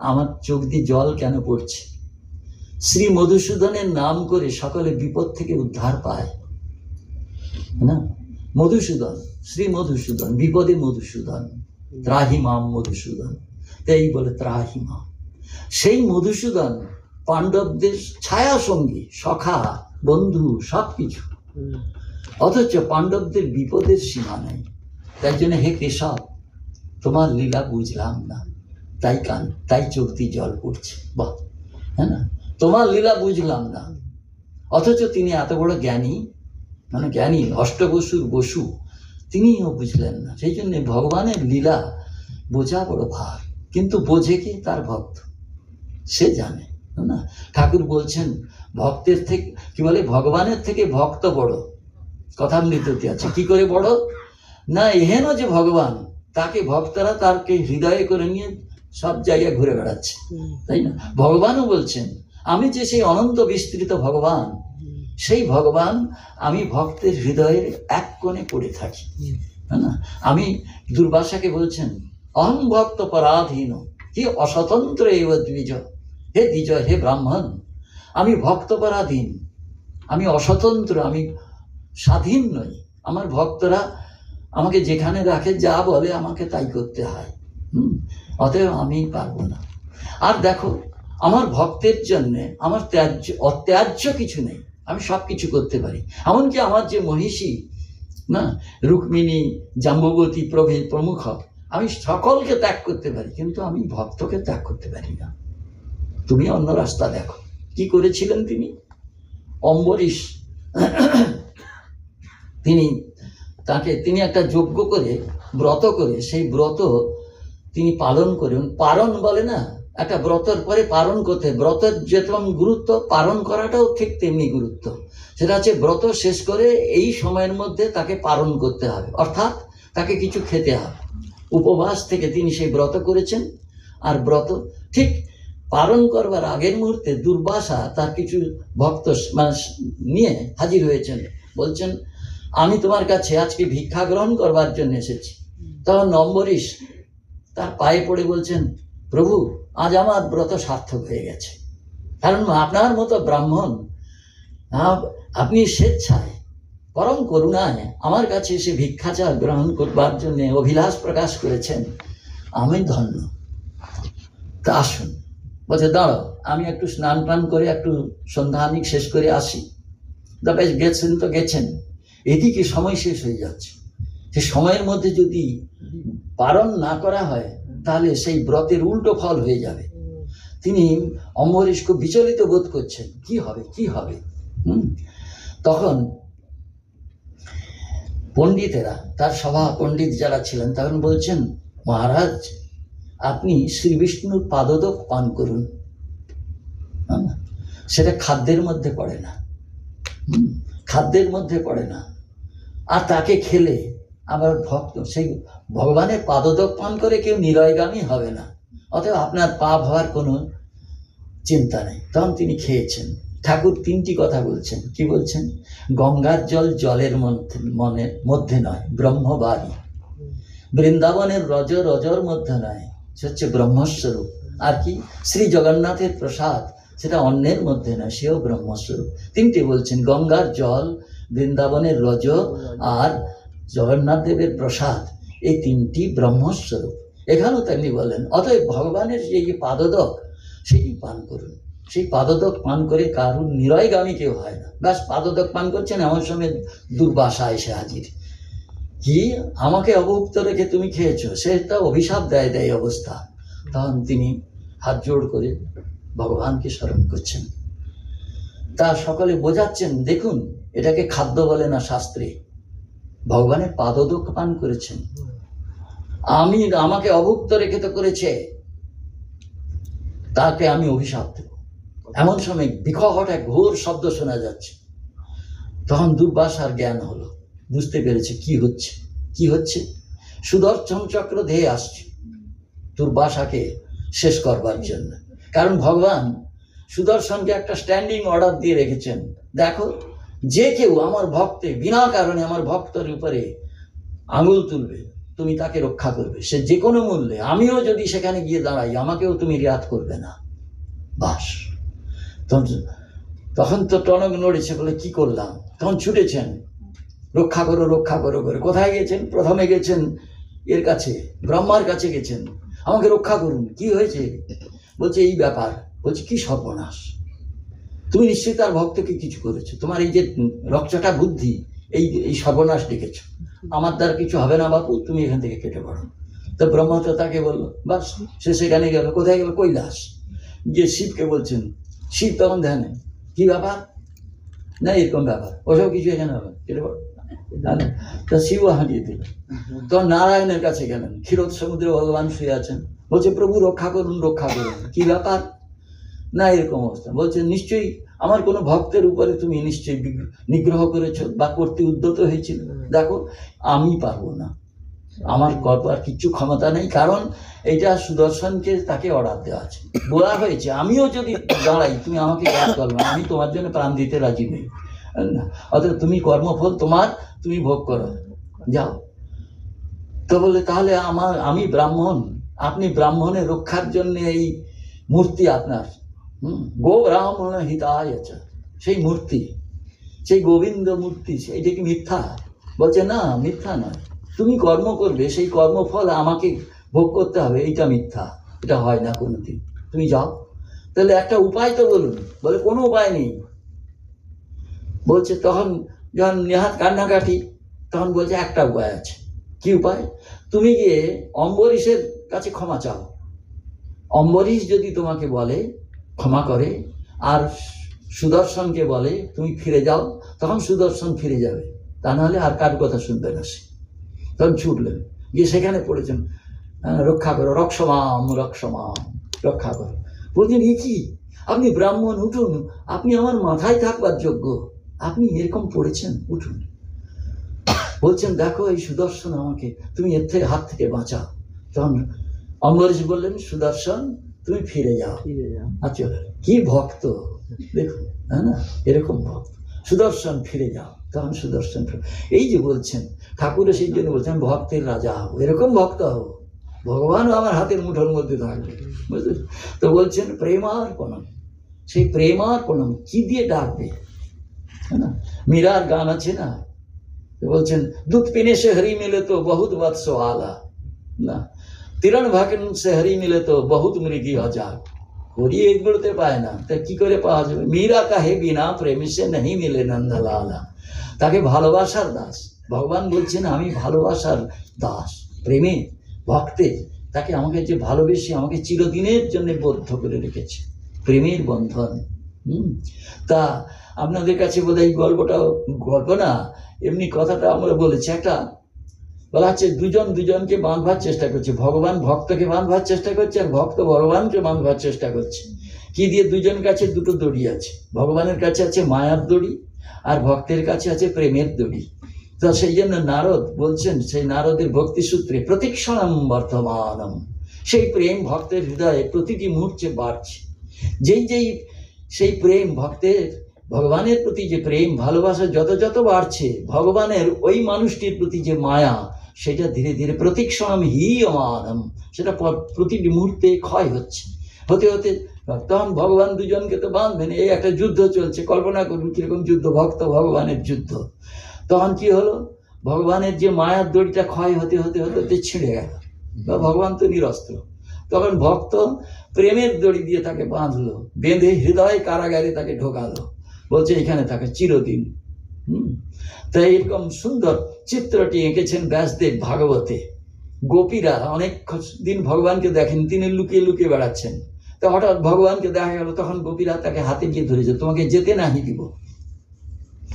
আমার চোখ দিয়ে জল কেন পড়ছে? শ্রী মধুসূদনের নাম করে সকলে বিপদ থেকে উদ্ধার পায় না। মধুসূদন, শ্রী মধুসূদন, বিপদে মধুসূদন, ত্রাহিমাম মধুসূদন, তাই বলে ত্রাহিমাম। সেই মধুসূদন পাণ্ডবদের ছায়া সঙ্গী, সখা, বন্ধু, সবকিছু। অথচ পাণ্ডবদের বিপদের সীমা নেই। তাই জন্য হে কেশব তোমার লীলা বুঝলাম না, তাই চোখ দিয়ে জল পড়ছে। বাহ, হ্যাঁ না, তোমার লীলা বুঝলাম না। অথচ তিনি এত বড় জ্ঞানী, মানে জ্ঞানী অষ্টবসুর বসু, তিনিও বুঝলেন না। সেই জন্য ভগবানের লীলা বোঝা বড় ভার। কিন্তু বোঝে কি? তার ভক্ত, সে জানে না। ঠাকুর বলছেন ভক্তের থেকে কি বলে, ভগবানের থেকে ভক্ত বড়। কথামৃততে আছে। কি করে বড়? না এহেন যে ভগবান, তাকে ভক্তরা তাকে হৃদয়ে করে নিয়ে সব জায়গায় ঘুরে বেড়াচ্ছে, তাই না? ভগবানও বলছেন আমি যে সেই অনন্ত বিস্তৃত ভগবান, সেই ভগবান আমি ভক্তের হৃদয়ের এক কোণে পড়ে থাকি, হ্যাঁ না? আমি দুর্বাসাকে বলছেন অহং ভক্ত পরাধীন হে অস্বতন্ত্র এব দ্বিজ, হে দ্বিজ, হে ব্রাহ্মণ, আমি ভক্ত পরাধীন, আমি অস্বতন্ত্র, আমি স্বাধীন নই। আমার ভক্তরা আমাকে যেখানে রাখে, যা বলে আমাকে তাই করতে হয়। অতএব আমি পারবো না। আর দেখো, আমার ভক্তের জন্য আমার অত্যাজ্য কিছু নেই, আমি সব কিছু করতে পারি। এমনকি আমার যে মহিষী না, রুক্মিণী, জাম্ববতী প্রমুখ, আমি সকলকে ত্যাগ করতে পারি, কিন্তু আমি ভক্তকে ত্যাগ করতে পারি না। তুমি অন্য রাস্তা দেখো। কি করেছিলেন তিনি? অম্বরীশ তিনি একটা যজ্ঞ করে, ব্রত করে, সেই ব্রত তিনি পালন করেন। পারণ বলে না, একটা ব্রতের পরে পালন করতে, ব্রতের যেরকম গুরুত্ব, পালন করাটাও ঠিক তেমনি গুরুত্ব। সেটা হচ্ছে ব্রত শেষ করে এই সময়ের মধ্যে তাকে পালন করতে হবে, অর্থাৎ তাকে কিছু খেতে হবে। উপবাস থেকে তিনি সেই ব্রত করেছেন। আর ব্রত ঠিক পালন করবার আগের মুহূর্তে দুর্বাসা তার কিছু ভক্ত নিয়ে হাজির হয়েছেন, বলছেন আমি তোমার কাছে আজকে ভিক্ষা গ্রহণ করবার জন্য এসেছি। তখন অম্বরীশ তার পায়ে পড়ে বলছেন, প্রভু, আজ আমার ব্রত সার্থক হয়ে গেছে, কারণ আপনার মতো ব্রাহ্মণ আপনি স্বেচ্ছায় পরম করুণায় আমার কাছে এসে ভিক্ষাচা গ্রহণ করবার জন্য অভিলাষ প্রকাশ করেছেন, আমি ধন্য। তা আসুন। বলছে, দাঁড়াও, আমি একটু স্নান টান করে একটু সন্ধ্যানিক শেষ করে আসি। তবে গেছেন তো গেছেন, এদিকে সময় শেষ হয়ে যাচ্ছে। সে সময়ের মধ্যে যদি পালন না করা হয় তাহলে সেই ব্রতের উল্টো ফল হয়ে যাবে। তিনি অম্বরীশ খুব বিচলিত বোধ করছেন, কি হবে কি হবে। তখন পণ্ডিতেরা, তার সভা পণ্ডিত যারা ছিলেন, তখন বলছেন, মহারাজ, আপনি শ্রী বিষ্ণুর পাদোদক পান করুন। সেটা খাদ্যের মধ্যে পড়ে না, খাদ্যের মধ্যে পড়ে না। আর তাকে খেলে আবার ভক্ত, সেই ভগবানের পাদোদক পান করে কেউ নিরয়গামী হবে না, অতএব আপনার পাপ হওয়ার কোনো চিন্তা নেই। তখন তিনি খেয়েছেন। ঠাকুর তিনটি কথা বলছেন। কি বলছেন? গঙ্গার জল জলের মধ্যে নয়, ব্রহ্মবাড়ি। বৃন্দাবনের রজর মধ্যে নয়, সে হচ্ছে ব্রহ্মস্বরূপ। আর কি? শ্রী জগন্নাথের প্রসাদ, সেটা অন্যের মধ্যে নয়, সেও ব্রহ্মস্বরূপ। তিনটি বলছেন, গঙ্গার জল, বৃন্দাবনের রজ আর জগন্নাথ দেবের প্রসাদ, এই তিনটি ব্রহ্মস্বরূপ। এখানেও তেমনি বলেন, অতএব ভগবানের যে পাদোদক, সেটি পান করুন। সেই পাদোদক পান করে কারুর নিরয়গামী কেউ হয় না। ব্যাস পাদোদক পান করছেন, এমন সময় দুর্বাসা এসে হাজির। কি, আমাকে অভুক্ত রেখে তুমি খেয়েছো, সেটা অভিশাপ দেয় দেয় অবস্থা। তখন তিনি হাত জোড় করে ভগবানকে স্মরণ করছেন। তা সকলে বোঝাচ্ছেন, দেখুন, এটাকে খাদ্য বলে না শাস্ত্রে, ভগবানের পাদোদক পান করেছেন। আমাকে অভুক্ত রেখে তো করেছে, তাকে আমি অভিশাপ দেব। এমন সময় বিকট এক ঘোর শব্দ শোনা যাচ্ছে। তখন দুর্বাসার জ্ঞান হলো, বুঝতে পেরেছে কি হচ্ছে কি হচ্ছে। সুদর্শন চক্র ধেয়ে আসছে দুর্বাসাকে শেষ করবার জন্য। কারণ ভগবান সুদর্শনকে একটা স্ট্যান্ডিং অর্ডার দিয়ে রেখেছেন, দেখো, যে কেউ আমার ভক্তে বিনা কারণে আমার ভক্তের উপরে আঙুল তুলবে, তুমি তাকে রক্ষা করবে, সে যে কোনো মূল্যে। আমিও যদি সেখানে গিয়ে দাঁড়াই, আমাকেও তুমি রিয়াত করবে না। বাস। তখন তো টনক নড়েছে, বলে কি করলাম। তখন ছুটেছেন, রক্ষা করো রক্ষা করো করে। কোথায় গেছেন? প্রথমে গেছেন এর কাছে, ব্রহ্মার কাছে গেছেন, আমাকে রক্ষা করুন। কি হয়েছে? বলছে এই ব্যাপার। বলছে কি সর্বনাশ, তুমি নিশ্চয়ই তার ভক্তকে কিছু করেছো, তোমার এই যে রক্তটা বুদ্ধি, এই সর্বনাশ ডেকেছো, আমার দ্বারা কিছু হবে না বাপু, তুমি এখান থেকে কেটে পড়ো। তো ব্রহ্মা তো তাকে বললো, বাস, সে সেখানে গেল। কোথায় গেল? কৈলাস। গিয়ে শিবকে বলছেন। শিব তখন ধ্যানে, কি ব্যাপার? না এরকম ব্যাপার, ওসব কিছু এখানে হবে, কেটে পড়ো। তা শিবও হারিয়ে দিল। তখন নারায়ণের কাছে গেলেন, ক্ষীরোদ সমুদ্রে ভগবান শুয়ে আছেন। বলছে, প্রভু রক্ষা করুন রক্ষা করুন। কি ব্যাপার? না এরকম অবস্থা। বলছে, নিশ্চয়ই আমার কোনো ভক্তের উপরে তুমি নিশ্চয়ই নিগ্রহ করেছো বা করতে উদ্যত হয়েছিল। দেখো, আমি পারবো না, আমার করবার কিচ্ছু ক্ষমতা নেই, কারণ এইটা সুদর্শনকে তাকে অর্ডার দেওয়া আছে, বলা হয়েছে, আমিও যদি দাঁড়াই তুমি আমাকে কাজ করবে, আমি তোমার জন্য প্রাণ দিতে রাজি নেই। অতএব তুমি কর্মফল তোমার, তুমি ভোগ করো, যাও। তো বলে, তাহলে আমি ব্রাহ্মণ, আপনি ব্রাহ্মণের রক্ষার জন্য এই মূর্তি আপনার, গো ব্রাহ্মণ হিতায়, সেই মূর্তি, সেই গোবিন্দ মূর্তি, এইটা কি মিথ্যা? বলছে, না মিথ্যা নয়, তুমি কর্ম করবে, সেই কর্মফল আমাকে ভোগ করতে হবে, এইটা মিথ্যা, এটা হয় না কোনোদিন। তুমি যাও। তাহলে একটা উপায় তো বলুন। বলে কোনো উপায় নেই। বলছে তখন যখন নেহাত কান্নাকাটি, তখন বলছে একটা উপায় আছে। কি উপায়? তুমি গিয়ে অম্বরীশের কাছে ক্ষমা চাও। অম্বরীশ যদি তোমাকে বলে ক্ষমা করে, আর সুদর্শনকে বলে তুমি ফিরে যাও, তখন সুদর্শন ফিরে যাবে, তা নাহলে আর কার কথা শুনবে না সে। তখন ছুটলেন, গিয়ে সেখানে পড়েছেন রক্ষা করো, রক্ষমাম রক্ষমাম, রক্ষা করো। বলছেন এ কি, আপনি ব্রাহ্মণ, উঠুন, আপনি আমার মাথায় থাকবার যোগ্য, আপনি এরকম পড়েছেন, উঠুন। বলছেন দেখো এই সুদর্শন আমাকে, তুমি এর থেকে হাত থেকে বাঁচাও। তখন অম্বরীশ বললেন সুদর্শন তুমি ফিরে যাও। আচ্ছা, কি ভক্ত দেখুন, হ্যাঁ না, এরকম ভক্ত। সুদর্শন ফিরে যাও, তখন সুদর্শন ফিরে। এই যে বলছেন ঠাকুরের, সেই জন্য বলছেন ভক্তের রাজা হবো, এরকম ভক্ত হবো, ভগবানও আমার হাতের মুঠোর মধ্যে থাকবে, বুঝলেন তো। বলছেন প্রেমার্পণম, সেই প্রেমার্পণম কি দিয়ে ডাকবে, হ্যাঁ না। মীরার গান আছে না, বলছেন দুধ পিনে সে হরি মিলে তো বহুত বৎস আলা না, তিরণ ভাগন সে হরি মিলে তো বহুত মৃগী অজাগ। হরি এগুলোতে পায় না, তা কি করে পাওয়া যাবে? মীরা কাহে বিনা প্রেমে সে নেই মিলে নন্দলালা। তাকে ভালোবাসার দাস ভগবান বলছেন, আমি ভালোবাসার দাস, প্রেমে ভক্তে, তাকে আমাকে যে ভালোবেসে আমাকে চিরদিনের জন্য বদ্ধ করে রেখেছে, প্রেমের বন্ধন। তা আপনাদের কাছে বোধহয় এই গল্পটা গল্প না, এমনি কথাটা আমরা বলেছি। একটা বলা হচ্ছে দুজন দুজনকে বাঁধবার চেষ্টা করছে, ভগবান ভক্তকে বাঁধবার চেষ্টা করছে, আর ভক্ত ভগবানকে বাঁধবার চেষ্টা করছে। কি দিয়ে? দুজন কাছে দুটো দড়ি আছে, ভগবানের কাছে আছে মায়ার দড়ি, আর ভক্তের কাছে আছে প্রেমের দড়ি। তো সেই জন্য নারদ বলছেন, সেই নারদের ভক্তি সূত্রে প্রতীক্ষণম বর্তমানম, সেই প্রেম ভক্তের হৃদয়ে প্রতিটি মুহূর্তে বাড়ছে। যেই যেই সেই প্রেম ভক্তের ভগবানের প্রতি যে প্রেম ভালোবাসা যত যত বাড়ছে, ভগবানের ওই মানুষটির প্রতি যে মায়া, সেটা ধীরে ধীরে প্রতীক্ষণম হীয়মানম, সেটা প্রতিটি মুহূর্তে ক্ষয় হচ্ছে, হতে হতে তখন ভগবান দুজনকে তো বাঁধবেন। এই একটা যুদ্ধ চলছে, কল্পনা করুন কিরকম যুদ্ধ, ভক্ত ভগবানের যুদ্ধ। তখন কি হলো, ভগবানের যে মায়ার দড়িটা ক্ষয় হতে হতে হতে হতে ছিঁড়ে গেল, বা ভগবান তো নিরস্ত্র। তখন ভক্ত প্রেমের দড়ি দিয়ে তাকে বাঁধলো, বেঁধে হৃদয় কারাগারে তাকে ঢোকালো, বলছে এখানে থাকে চিরদিন। তাই এরকম সুন্দর চিত্রটি এঁকেছেন ব্যাসদেব ভাগবতে। গোপীরা অনেক দিন ভগবানকে দেখেন, তিনি লুকিয়ে লুকিয়ে বেড়াচ্ছেন। তো হঠাৎ ভগবানকে দেখা গেল, তখন গোপীরা তাকে হাতে গিয়ে ধরেছে, তোমাকে যেতে নাহি দিব।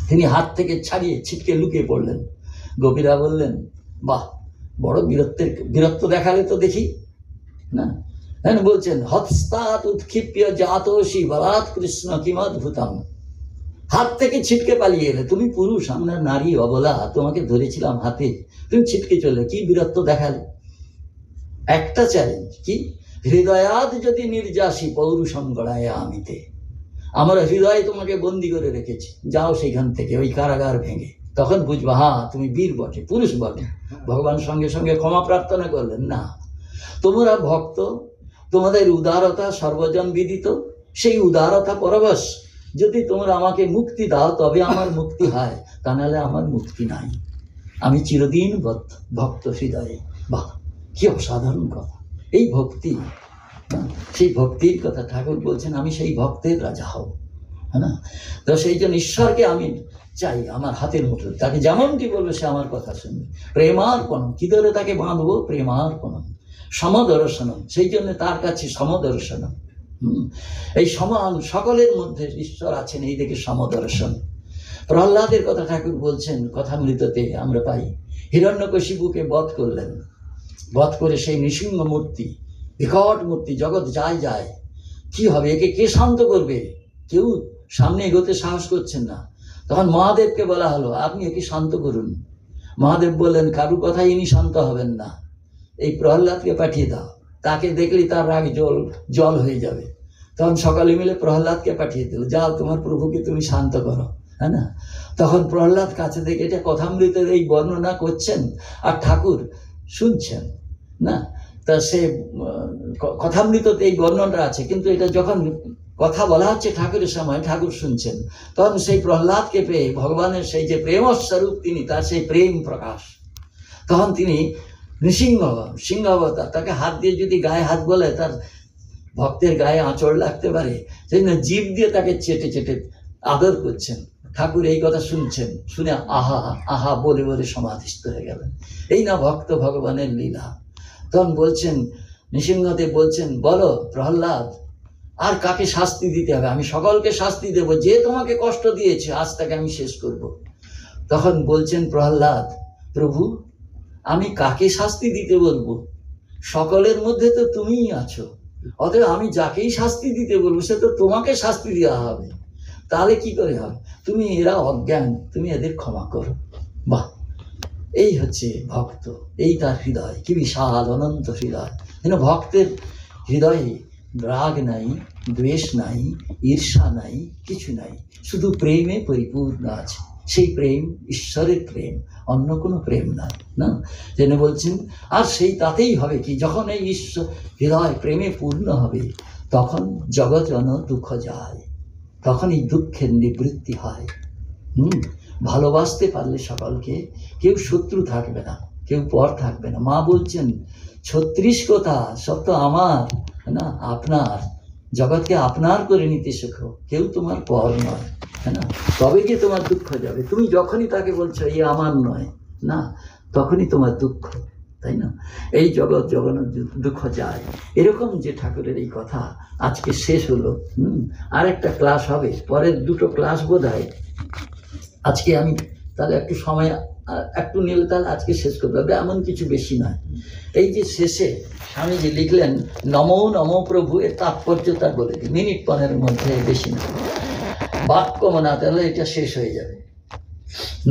তিনি হাত থেকে ছাড়িয়ে ছিটকে লুকিয়ে পড়লেন। গোপীরা বললেন বাহ, বড় বীরত্ব দেখালে তো দেখি না। হ্যাঁ, বলছেন হস্তাৎ উৎক্ষিপ্য জাতোষি বলাৎ কৃষ্ণ কিমদ্ভুতম, হাত থেকে ছিটকে পালিয়ে এলে, তুমি পুরুষ, আমরা নারী অবলা, তোমাকে ধরেছিলাম হাতে, তুমি ছিটকে চলে, কি বীরত্ব দেখালে। একটা চ্যালেঞ্জ কি, হৃদয়াদ যদি নির্যাসী পৌরুষম গড়ায় আমিতে, আমরা হৃদয়ে তোমাকে বন্দি করে রেখেছি, যাও সেখান থেকে ওই কারাগার ভেঙে, তখন বুঝবা হ্যাঁ তুমি বীর বটে, পুরুষ বটে। ভগবান সঙ্গে সঙ্গে ক্ষমা প্রার্থনা করলেন, না তোমরা ভক্ত, তোমাদের উদারতা সর্বজন বিদিত, সেই উদারতা পরবশ যদি তোমরা আমাকে মুক্তি দাও তবে আমার মুক্তি হয়, তা নাহলে আমার মুক্তি নাই, আমি চিরদিন ভক্ত হৃদয়ে। বাহ, কি অসাধারণ কথা এই ভক্তি। সেই ভক্তির কথা ঠাকুর বলছেন, আমি সেই ভক্তের রাজা হব, হ্যাঁ না। তো সেই জন্য ঈশ্বরকে আমি চাই আমার হাতের মুঠো, তাকে যেমনটি বলবে সে আমার কথা শুনবে। প্রেমার্পণম, কি ধরে তাকে বাঁধবো? প্রেমার্পণম সমদর্শনম, সেই জন্য তার কাছে সমদর্শনম। এই সমান সকলের মধ্যে ঈশ্বর আছেন, এই দেখে সমদর্শন। প্রহ্লাদের কথা ঠাকুর বলছেন কথামৃততে আমরা পাই, হিরণ্যকশিপুকে বধ করলেন, বধ করে সেই নৃসিংহ মূর্তি, বিকট মূর্তি, জগৎ যায় যায়, কি হবে, একে কে শান্ত করবে? কেউ সামনে এগোতে সাহস করছেন না। তখন মহাদেবকে বলা হলো, আপনি একে শান্ত করুন। মহাদেব বললেন, কারু কথাই ইনি শান্ত হবেন না, এই প্রহ্লাদকে পাঠিয়ে দাও, তাকে দেখলেই তার রাগ জল হয়ে যাবে। তখন সকালে মিলে প্রহ্লাদকে পাঠিয়ে দিল, যাও তোমার প্রভুকে তুমি শান্ত করো, হ্যাঁ না। তখন প্রহ্লাদ কাছে থেকে এটা কথামৃতের এই বর্ণনা করছেন, আর ঠাকুর শুনছেন না। তা সে কথামৃততে এই বর্ণনাটা আছে, কিন্তু এটা যখন কথা বলা হচ্ছে ঠাকুরের সময়, ঠাকুর শুনছেন, তখন সেই প্রহ্লাদকে পেয়ে ভগবানের সেই যে প্রেমস্বরূপ তিনি, তার সেই প্রেম প্রকাশ, তখন তিনি নৃসিংহ সিংহ অবতার, তাকে হাত দিয়ে যদি গায়ে হাত বলে তার ভক্তের গায়ে আঁচড় লাগতে পারে, সেই জন্য জীব দিয়ে তাকে চেটে চেটে আদর করছেন। ঠাকুর এই কথা শুনছেন, শুনে আহা আহা বলে বলে সমাধিস্থ হয়ে গেলেন। এই না ভক্ত ভগবানের লীলা। তখন বলছেন, নৃসিংহদেব বলছেন, বলো প্রহ্লাদ, আর কাকে শাস্তি দিতে হবে? আমি সকলকে শাস্তি দেব, যে তোমাকে কষ্ট দিয়েছে আজ তাকে আমি শেষ করব। তখন বলছেন প্রহ্লাদ, প্রভু আমি কাকে শাস্তি দিতে বলবো? সকলের মধ্যে তো তুমিই আছো, অতএব আমি যাকেই শাস্তি দিতে বলবো সে তো তোমাকে শাস্তি দেওয়া হবে। তাহলে কি করে হবে? তুমি, এরা অজ্ঞান, তুমি এদের ক্ষমা করো। বাহ, এই হচ্ছে ভক্ত, এই তার হৃদয়, কি বিশাল অনন্ত হৃদয়। ভক্তের হৃদয়ে রাগ নাই, দ্বেষ নাই, ঈর্ষা নাই, কিছু নাই, শুধু প্রেমে পরিপূর্ণ আছে। সেই প্রেম ঈশ্বরের প্রেম, অন্য কোনো প্রেম নাই না। জেনে বলছেন, আর সেই তাতেই হবে কি, যখন এই ঈশ্বর হৃদয় প্রেমে পূর্ণ হবে তখন জগৎ জন দুঃখ যায়, তখন এই দুঃখের নিবৃত্তি হয়। ভালোবাসতে পারলে সকলকে, কেউ শত্রু থাকবে না, কেউ পর থাকবে না। মা বলছেন, 36 কথা সব তো আমার না, আপনার। জগৎকে আপনার করে নিতে শেখো, কেউ তোমার পর নয়, না, তবে গিয়ে তোমার দুঃখ যাবে। তুমি যখনই তাকে বলছো এই আমার নয় না, তখনই তোমার দুঃখ, তাই না? এই জগৎ জগন্নাথ দুঃখ যায়। এরকম যে ঠাকুরের এই কথা আজকে শেষ হলো। আর একটা ক্লাস হবে, পরের 2টো ক্লাস বোধ হয় আজকে আমি তাহলে একটু সময় একটু নিলে তাহলে আজকে শেষ করতে হবে, এমন কিছু বেশি নয়। এই যে শেষে স্বামীজি লিখলেন নমো নমো প্রভু, এর তাৎপর্যতা বলে দিই, মিনিট 15 মধ্যে, বেশি না, বাক্য মনা, তাহলে এটা শেষ হয়ে যাবে।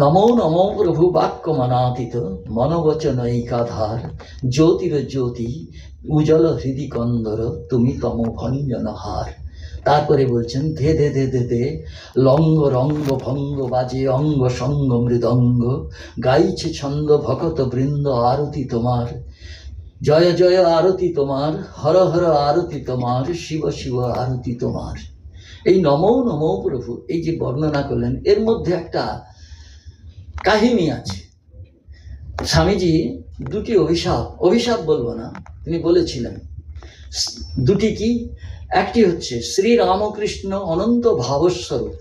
নমো নমো প্রভু বাক্য মনাতীত, মনোবচন এইকাধার, জ্যোতির জ্যোতি উজ্জ্বল হৃদি কন্দর, তুমি তম ভঞ্জন হার। তারপরে বলছেন, ধে ধে ধে ধে ধে লঙ্গ রঙ্গ ভঙ্গ বাজে অঙ্গ সঙ্গ মৃদঙ্গ, গাইছে ছন্দ ভকত বৃন্দ আরতি তোমার, জয় জয় আরতি তোমার, হর হর আরতি তোমার, শিব শিব আরতি তোমার। এই নমো নমো প্রভু, এই যে বর্ণনা করলেন, এর মধ্যে একটা কাহিনী আছে। স্বামীজি 2টি অভিশাপ বলবো না, তিনি বলেছিলেন 2টি কি, একটি হচ্ছে শ্রী রামকৃষ্ণ অনন্ত ভাবস্বরূপ,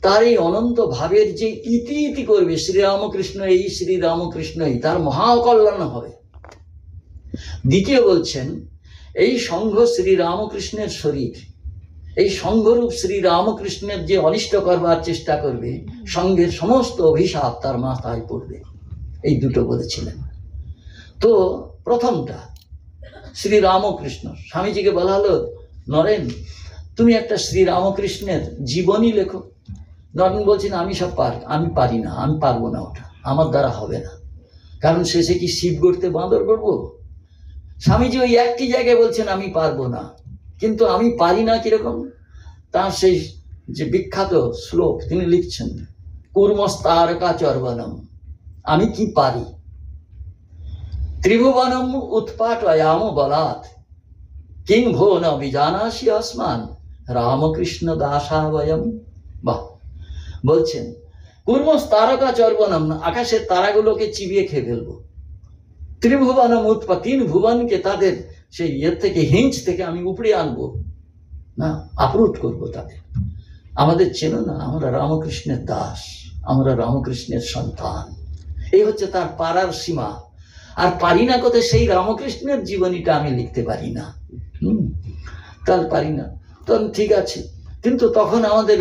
তার এই অনন্ত ভাবের যে ইতি ইতি করবে শ্রীরামকৃষ্ণ এই, শ্রীরামকৃষ্ণ এই, তার মহাকল্যাণ হবে। দ্বিতীয় বলছেন, এই সংঘ শ্রীরামকৃষ্ণের শরীর, এই সংঘরূপ শ্রীরামকৃষ্ণের যে অনিষ্ট করবার চেষ্টা করবে, সংঘের সমস্ত অভিশাপ তার মাথায় পড়বে। এই 2টো বলেছিলেন। তো প্রথমটা শ্রীরামকৃষ্ণ, স্বামীজিকে বলা হলো, নরেন তুমি একটা শ্রীরামকৃষ্ণের জীবনী লেখো। নরেন বলছেন, আমি পারি না, আমি পারবো না, ওটা আমার দ্বারা হবে না। কারণ শেষে কি শিব গড়তে বাঁদর গড়বো? স্বামীজি ওই একটি জায়গায় বলছেন আমি পারবো না, কিন্তু আমি পারি না কিরকম, তার সেই যে বিখ্যাত শ্লোক তিনি লিখছেন, কুর্মস্তারকা চর্বণম, আমি কি পারি, ত্রিভুবনম উৎপাটয়াম বলাৎ, কিং ভো ন বিজানাসি আসমান, রামকৃষ্ণ দাসাবয়ম। বাহ, বলছেন কুর্মস্তারকা চর্বণম, আকাশের তারাগুলোকে চিবিয়ে খেয়ে ফেলবো, ত্রিভুবনম উৎপা, 3 ভুবনকে তাদের সেই থেকে, হিঞ্চ থেকে আমি উপড়ে আনবো না, আপরুট করবো তাদের। আমাদের চেনো না, আমরা রামকৃষ্ণের দাস, আমরা রামকৃষ্ণের সন্তান, এই হচ্ছে তার পারার সীমা। আর পারি না কোথায়, সেই রামকৃষ্ণের জীবনীটা আমি লিখতে পারি না, তার পারি না। তখন ঠিক আছে, কিন্তু তখন আমাদের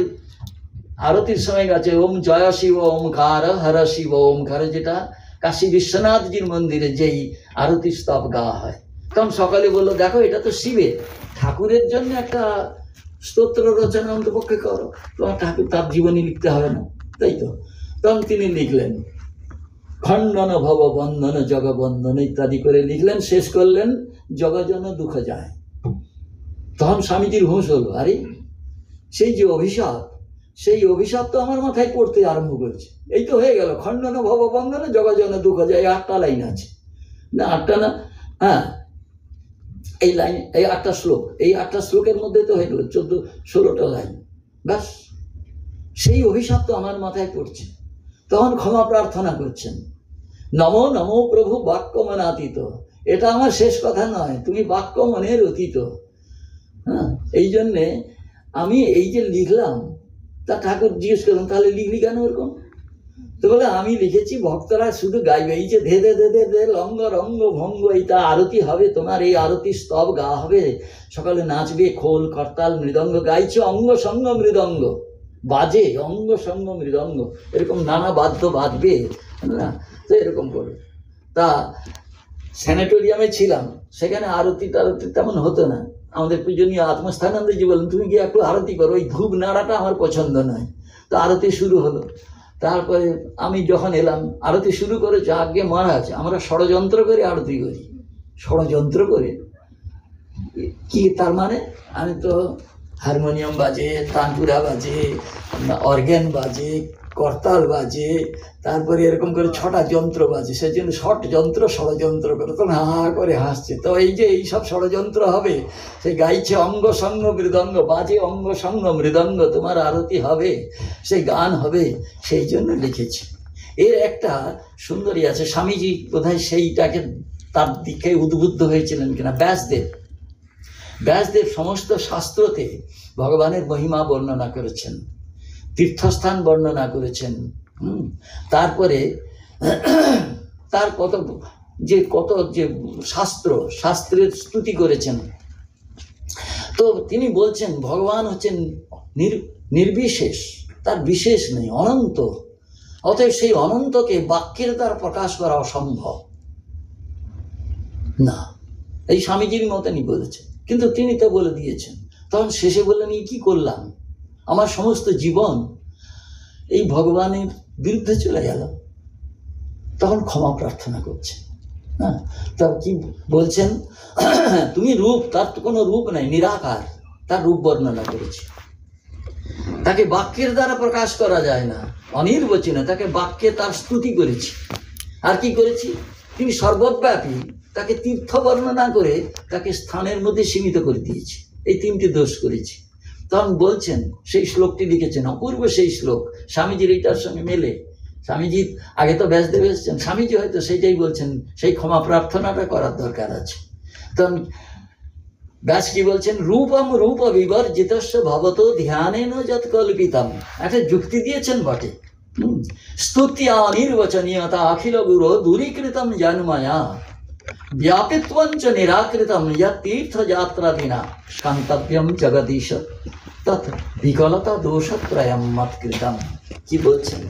আরতির সময় গেছে ওম জয় শিব ওমকার হর শিব ওমকার, যেটা কাশী বিশ্বনাথজির মন্দিরে যেই আরতি স্তব গাওয়া হয়। তখন সকালে বললো, দেখো এটা তো শিবের, ঠাকুরের জন্য একটা স্তোত্র রচনা অন্তপক্ষে করো, তোমার ঠাকুর তার জীবনী লিখতে হবে না, তাই তো? তখন তিনি লিখলেন খণ্ডন ভব বন্ধন জগবন্ধন ইত্যাদি করে লিখলেন, শেষ করলেন জগজন দুঃখ যায়। তখন স্বামীজির হুঁশ হলো, আরে সেই যে অভিশাপ, সেই অভিশাপ তো আমার মাথায় পড়তে আরম্ভ করেছে। এই তো হয়ে গেল, খণ্ডন ভব বন্ধন জগজন দুঃখ যায়, 8টা লাইন আছে না, 8টা না, হ্যাঁ এই লাইন, এই 8টা শ্লোক, এই 8টা শ্লোকের মধ্যে তো হয়ে গেল 14-16টা লাইন, ব্যাস। সেই অভিশাপ তো আমার মাথায় পড়ছে। তখন ক্ষমা প্রার্থনা করছেন, নমো নমো প্রভু বাক্য মনাতীত, এটা আমার শেষ কথা নয়, তুমি বাক্য মনের অতীত। হ্যাঁ, এই জন্যে আমি এই যে লিখলাম, তা ঠাকুর জিজ্ঞেস করলাম তাহলে লিখলি কেন ওরকম? তো বলে আমি লিখেছি ভক্তরা শুধু গাইবে, এই যে ধে ধে ধে ধে ধে লঙ্গ রঙ্গ ভঙ্গ, এইটা আরতি হবে, তোমার এই আরতি স্তব গাওয়া হবে, সকালে নাচবে, খোল করতাল মৃদঙ্গ, গাইছে অঙ্গ সঙ্গ মৃদঙ্গ, বাজে অঙ্গ সঙ্গ মৃদঙ্গ, এরকম নানা বাদ্য বাজবে না, তো এরকম করবে। তা স্যানিটোরিয়ামে ছিলাম, সেখানে আরতি টারতি তেমন হতো না। আমাদের পূজনীয় আত্মস্থানন্দজি বলেন তুমি গিয়ে একটু আরতি করো, ওই ধূপ নাড়াটা আমার পছন্দ নয়। তো আরতি শুরু হলো। তারপরে আমি যখন এলাম, আরতি শুরু করেছে, আগে মহারাজ আমরা ষড়যন্ত্র করে আরতি করি। ষড়যন্ত্র করে কি তার মানে? আমি তো হারমোনিয়াম বাজে, তানপুরা বাজে, অর্গ্যান বাজে, করতাল বাজে, তারপরে এরকম করে 6টা যন্ত্র বাজে, সেই জন্য ষড়যন্ত্র করে, তো হা করে হাসছে। তো এই যে এইসব ষড়যন্ত্র হবে, সে গাইছে অঙ্গ সঙ্গ মৃদঙ্গ, বাজে অঙ্গ সঙ্গ মৃদঙ্গ, তোমার আরতি হবে, সেই গান হবে, সেই জন্য লিখেছি। এর একটা সুন্দরী আছে, স্বামীজি বোধহয় সেইটাকে তার দিকে উদ্বুদ্ধ হয়েছিলেন কিনা। ব্যাসদেব সমস্ত শাস্ত্রতে ভগবানের মহিমা বর্ণনা করেছেন, তীর্থস্থান বর্ণনা করেছেন। তারপরে তার কত যে শাস্ত্রের স্তুতি করেছেন। তো তিনি বলছেন ভগবান হচ্ছেন নির্বিশেষ, তার বিশেষ নেই, অনন্ত। অতএব সেই অনন্তকে বাক্যের দ্বারা প্রকাশ করা অসম্ভব না, এই স্বামীজির মতনই বলেছেন। কিন্তু তিনি তো বলে দিয়েছেন। তখন শেষে বললেন কি করলাম, আমার সমস্ত জীবন এই ভগবানের বিরুদ্ধে চলে গেল। তখন ক্ষমা প্রার্থনা করছেন। হ্যাঁ, তা কি বলছেন, তুমি রূপ, তার তো কোনো রূপ নাই, নিরাকার, তার রূপ বর্ণনা করেছি। তাকে বাক্যের দ্বারা প্রকাশ করা যায় না, অনির্বচনীয়, তাকে বাক্যে তার স্তুতি করেছি। আর কি করেছি, তিনি সর্বব্যাপী, তাকে তীর্থ বর্ণনা করে তাকে স্থানের মধ্যে সীমিত করে দিয়েছি। এই 3টি দোষ করেছি। তখন বলছেন, সেই শ্লোকটি লিখেছেন, অপূর্ব সেই শ্লোক, স্বামীজির এইটার সঙ্গে মেলে। স্বামীজি আগে তো ব্যাসদেব এসেছেন, স্বামীজি হয়তো সেইটাই বলছেন, সেই ক্ষমা প্রার্থনাটা করার দরকার আছে। তখন ব্যাস কি বলছেন, রূপম রূপ বিবর্জিতস্য ভবত ধ্যানেন যৎ কল্পিতম। একটা যুক্তি দিয়েছেন বটে। স্তুতিয়া অনির্বচনীয়তা অখিল গুরু দূরীকৃতম জন্ময়া ব্যাপিত্বঞ্চ নিরাকৃতম যৎ তীর্থযাত্রাদিনা শান্তব্যম জগদীশ তৎ বিকলতা দোষত্রয়ম মৎকৃতম। কি বলছেন,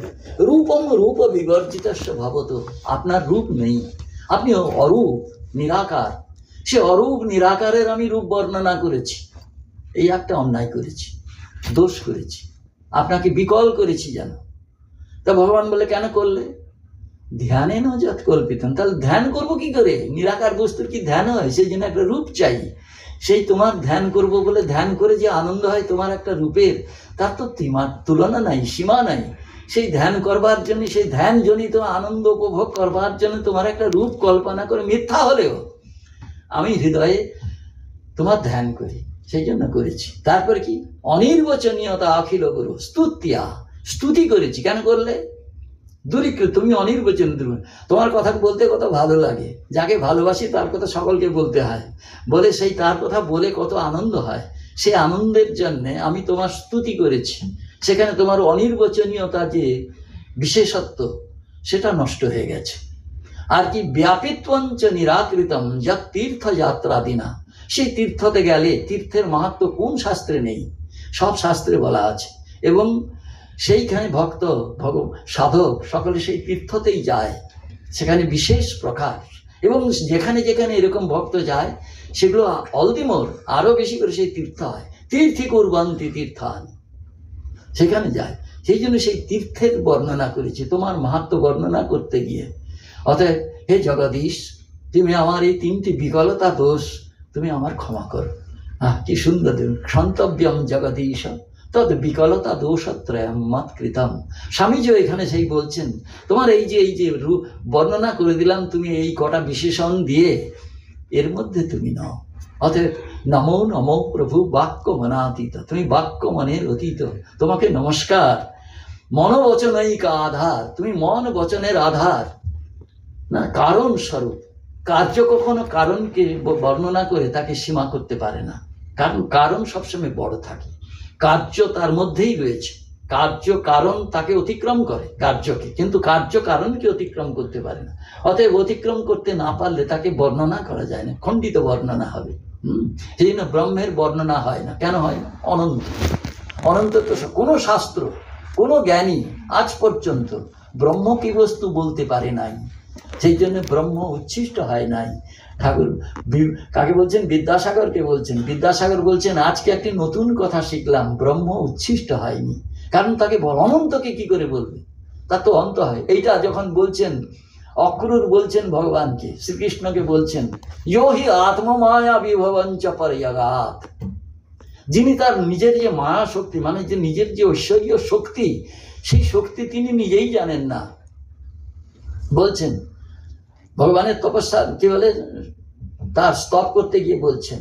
রূপম রূপ বিবর্জিতস্য ভবত, আপনার রূপ নেই, আপনি অরূপ নিরাকার। সে অরূপ নিরাকারের আমি রূপ বর্ণনা করেছি, এই একটা অন্যায় করেছি, দোষ করেছি, আপনাকে বিকল করেছি যেন। তা ভগবান বলে, কেন করলে? ধ্যানে ন যৎ কল্পিতম। তাহলে ধ্যান করবো কি করে? নিরাকার বস্তুর কি ধ্যান হয়? সেই জন্য একটা রূপ চাই। সেই তোমার ধ্যান করব বলে ধ্যান করে যে আনন্দ হয় তোমার একটা রূপের, তার তো তুলনা নাই, সীমা নাই। সেই ধ্যান করবার জন্য, সেই ধ্যান জনিত আনন্দ উপভোগ করবার জন্য তোমার একটা রূপ কল্পনা করে, মিথ্যা হলেও আমি হৃদয়ে তোমার ধ্যান করি, সেই জন্য করেছি। তারপরে কি, অনির্বচনীয়তা অখিল গুরু স্তুতিয়া, স্তুতি করেছি। কেন করলে? দূরীকৃত, তুমি অনির্বচন, তোমার কথা বলতে কত ভালো লাগে, যাকে ভালোবাসি তার কথা সকলকে বলতে হয়, বলে সেই তার কথা বলে কত আনন্দ হয়, সেই আনন্দের জন্যে আমি তোমার স্তুতি করেছি। সেখানে তোমার অনির্বচনীয়তা যে বিশেষত্ব, সেটা নষ্ট হয়ে গেছে। আর কি, ব্যাপিত্বঞ্চ নিরাকৃতম যা তীর্থযাত্রাদিনা, সেই তীর্থতে গেলে, তীর্থের মাহাত্ম্য কোন শাস্ত্রে নেই? সব শাস্ত্রে বলা আছে। এবং সেইখানে ভক্ত সাধক সকলে সেই তীর্থতেই যায়, সেখানে বিশেষ প্রকাশ। এবং যেখানে যেখানে এরকম ভক্ত যায়, সেগুলো অলদিমোর আরো বেশি করে সেই তীর্থ হয়। তীর্থি কুর্বন্তি তীর্থান, সেখানে যায়। সেই জন্য সেই তীর্থের বর্ণনা করেছি তোমার মাহাত্ম্য বর্ণনা করতে গিয়ে। অতএব হে জগদীশ, তুমি আমার এই 3টি বিকলতা দোষ তুমি আমার ক্ষমা করো। কি সুন্দর, ক্ষন্তব্যম জগদীশ তদ বিকলতা দোষত্রয়ম মৎকৃতম। স্বামীজিও এখানে সেই বলছেন, তোমার এই যে রূপ বর্ণনা করে দিলাম, তুমি এই কটা বিশেষণ দিয়ে এর মধ্যে তুমি নাও। অতএব নমো নমো প্রভু বাক্য মনাতীত, তুমি বাক্য মনের অতীত, তোমাকে নমস্কার। মনোবচনৈক আধার, তুমি মন বচনের আধার না, কারণ স্বরূপ। কার্য কখনো কারণকে বর্ণনা করে তাকে সীমা করতে পারে না। কারণ কারণ সবসময় বড় থাকে, কার্য তার মধ্যেই রয়েছে, কার্য কারণ তাকে অতিক্রম করে কার্যকে, কিন্তু কার্য কারণকে অতিক্রম করতে পারে না। অতএব অতিক্রম করতে না পারলে তাকে বর্ণনা করা যায় না, খণ্ডিত বর্ণনা হবে। সেই জন্য ব্রহ্মের বর্ণনা হয় না। কেন হয় না? অনন্ত। অনন্ত তো কোনো শাস্ত্র, কোনো জ্ঞানী আজ পর্যন্ত ব্রহ্ম কি বস্তু বলতে পারে নাই। সেই জন্য ব্রহ্ম উচ্ছিষ্ট হয় নাই। ঠাকুর কাকে বলছেন? বিদ্যাসাগরকে বলছেন। বিদ্যাসাগর বলছেন, আজকে একটি নতুন কথা শিখলাম, ব্রহ্ম উচ্ছিষ্ট হয়নি। কারণ তাকে অনন্তকে কি করে বলবে? তার তো অন্ত হয়। এইটা যখন বলছেন, অক্রুর বলছেন ভগবানকে, শ্রীকৃষ্ণকে বলছেন, ইয়োহি আত্মমায়া বিভবঞ্চ পর্যাগাত, যিনি তার নিজের যে মায়া শক্তি, মানে যে নিজের যে ঐশ্বর্য শক্তি, সেই শক্তি তিনি নিজেই জানেন না। বলছেন ভগবানের তপস্যা কি বলে, তার স্তব করতে গিয়ে বলছেন।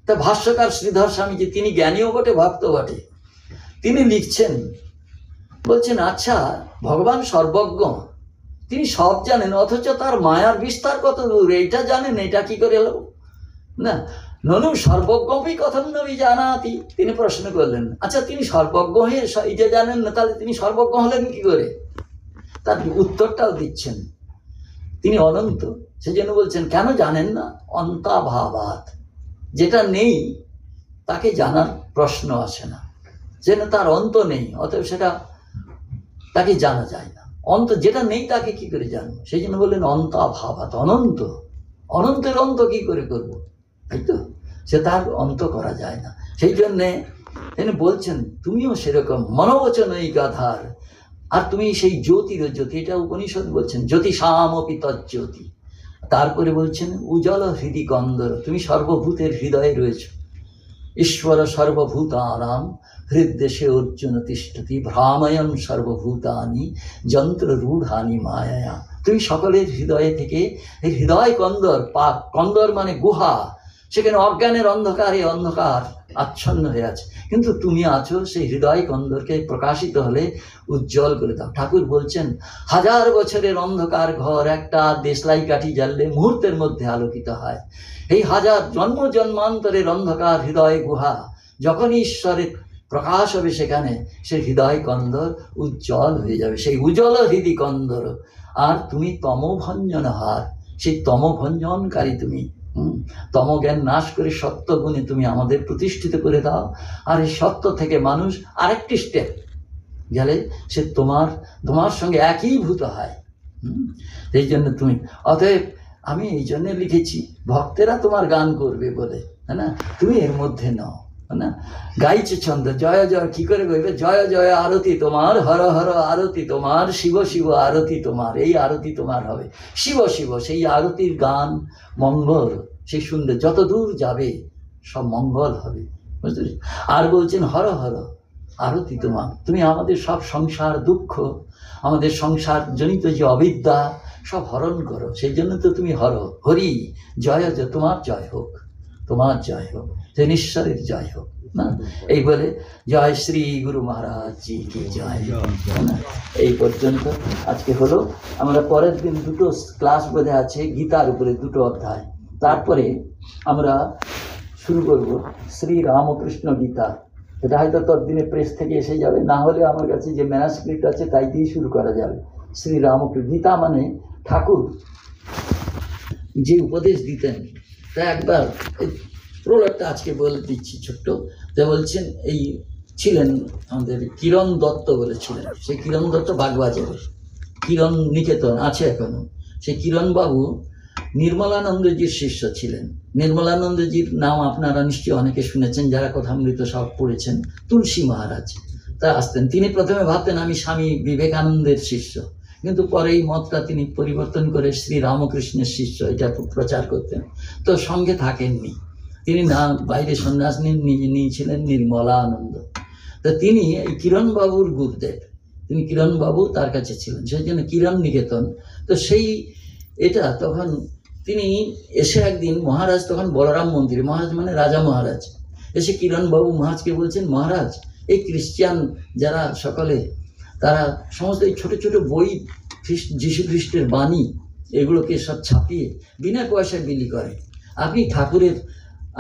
তা ভাষ্যকার শ্রীধর স্বামীজি, তিনি জ্ঞানীও বটে, ভক্ত বটে, তিনি লিখছেন, বলছেন, আচ্ছা ভগবান সর্বজ্ঞ, তিনি সব জানেন, অথচ তার মায়ার বিস্তার কত দূর এইটা জানেন, এটা কি করে হলো না? ননু সর্বজ্ঞই কথম নবী জানাতি, তিনি প্রশ্ন করলেন, আচ্ছা তিনি সর্বজ্ঞ হয়ে এটা জানেন না, তাহলে তিনি সর্বজ্ঞ হলেন কি করে? তার উত্তরটাও দিচ্ছেন, তিনি অনন্ত। সেজন্য বলছেন, কেন জানেন না? অন্তাভাবাত, যেটা নেই তাকে জানার প্রশ্ন আসে না, যেন তার অন্ত নেই, অতএব সেটা তাকে জানা যায় না। অন্ত যেটা নেই তাকে কি করে জানবো? সেই জন্য বললেন অন্তাভাবাত, অনন্ত। অনন্তের অন্ত কি করে করবো? তাই তো, সে তার অন্ত করা যায় না। সেই জন্যে তিনি বলছেন, তুমিও সেরকম মনোবচন এই গাধার, আর তুমি সেই জ্যোতির জ্যোতি, এটা উপনিষদ বলছেন, জ্যোতি শামপি তজ্জ্যোতি। তারপরে বলছেন উজ্জ্বল হৃদি কন্দর, তুমি সর্বভূতের হৃদয়ে রয়েছ। ঈশ্বর সর্বভূতানাম হৃদ্দেশে অর্জুন তিষ্ঠতি, ভ্রাময়ন সর্বভূতানি যন্ত্র রূঢ়ানি মায়া। তুমি সকলের হৃদয়ে থেকে, এই হৃদয় কন্দর, কন্দর মানে গুহা, সেখানে অজ্ঞানের অন্ধকারে অন্ধকার আচ্ছন্ন হয়ে আছে, কিন্তু তুমি আছো সেই হৃদয় কন্দরকে প্রকাশিত হলে উজ্জ্বল করে দাও। ঠাকুর বলছেন, 1000 বছরের অন্ধকার ঘর একটা দেশলাই কাঠি জ্বাললে মুহূর্তের মধ্যে আলোকিত হয়। এই 1000 জন্ম জন্মান্তরের অন্ধকার হৃদয় গুহা, যখন ঈশ্বরের প্রকাশ হবে সেখানে, সেই হৃদয় কন্দর উজ্জ্বল হয়ে যাবে, সেই উজ্জ্বল হৃদি কন্দর। আর তুমি তমভঞ্জন হার, সেই তমভঞ্জনকারী তুমি। তমজ্ঞান নাশ করে সত্য গুণে তুমি আমাদের প্রতিষ্ঠিত করে দাও। আর এই সত্য থেকে মানুষ আরেকটি স্টেপ গেলে সে তোমার সঙ্গে একীভূত হয়। এই জন্য তুমি, অতএব আমি এই জন্য লিখেছি, ভক্তেরা তোমার গান করবে বলে, হ্যাঁ না? তুমি এর মধ্যে নাও, না? গাইছে ছন্দ, জয় জয় কি করে গাইবে? জয় জয় আরতি তোমার, হর হর আরতি তোমার, শিব শিব আরতি তোমার। এই আরতি তোমার হবে, শিব শিব, সেই আরতির গান মঙ্গল, সেই শুনলে যত দূর যাবে সব মঙ্গল হবে, বুঝতে? আর বলছেন হর হর আরতি তোমার, তুমি আমাদের সব সংসার দুঃখ, আমাদের সংসার জনিত যে অবিদ্যা সব হরণ করো। সেই জন্য তো তুমি হর, হরি জয় জয়, তোমার জয় হোক, তোমার জয় হোক, যে ঈশ্বরের জয় হোক, না? এই বলে জয় শ্রী গুরু মহারাজ জি কি জয়। এই পর্যন্ত আজকে হলো। আমরা পরের দিন 2টো ক্লাস বোধে আছে গীতার উপরে, 2টো অধ্যায়। তারপরে আমরা শুরু করব শ্রী রামকৃষ্ণ গীতা। এটা হয়তো ততদিনে প্রেস থেকে এসে যাবে, না হলে আমার কাছে যে ম্যানাস্ক্রিপ্ট আছে তাই দিয়ে শুরু করা যাবে। শ্রী রামকৃষ্ণ গীতা মানে ঠাকুর যে উপদেশ দিতেন, তা একবার প্রলটটা আজকে বলে দিচ্ছি ছোট্ট। তা বলছেন, এই ছিলেন আমাদের কিরণ দত্ত বলেছিলেন, সেই কিরণ দত্ত বাগবাজারে, কিরণ নিকেতন আছে এখনো। সেই কিরণবাবু নির্মলানন্দজির শিষ্য ছিলেন। নির্মলানন্দজির নাম আপনারা নিশ্চয়ই অনেকে শুনেছেন, যারা কথামৃত সব পড়েছেন। তুলসী মহারাজ তা আসতেন, তিনি প্রথমে ভাবতেন আমি স্বামী বিবেকানন্দের শিষ্য, কিন্তু পরে এই মতটা তিনি পরিবর্তন করে শ্রী রামকৃষ্ণের শিষ্য এটা প্রচার করতেন। তো সঙ্গে থাকেননি তিনি, না বাইরে সন্ন্যাস নিয়েছিলেন নির্মলানন্দ। তো তিনি এই কিরণবাবুর গুরুদেব, তিনি কিরণবাবু তার কাছে ছিলেন, সেই জন্য কিরণ নিকেতন। তো সেই এটা তখন তিনি এসে একদিন, মহারাজ তখন বলরাম মন্দিরে, মহারাজ মানে রাজা মহারাজ, এসে কিরণবাবু মহারাজকে বলছেন, মহারাজ এই খ্রিস্টান যারা সকলে, তারা সমস্ত এই ছোটো ছোটো বই যীশু খ্রিস্টের বাণী এগুলোকে সব ছাপিয়ে বিনা পয়সায় বিলি করে। আপনি ঠাকুরের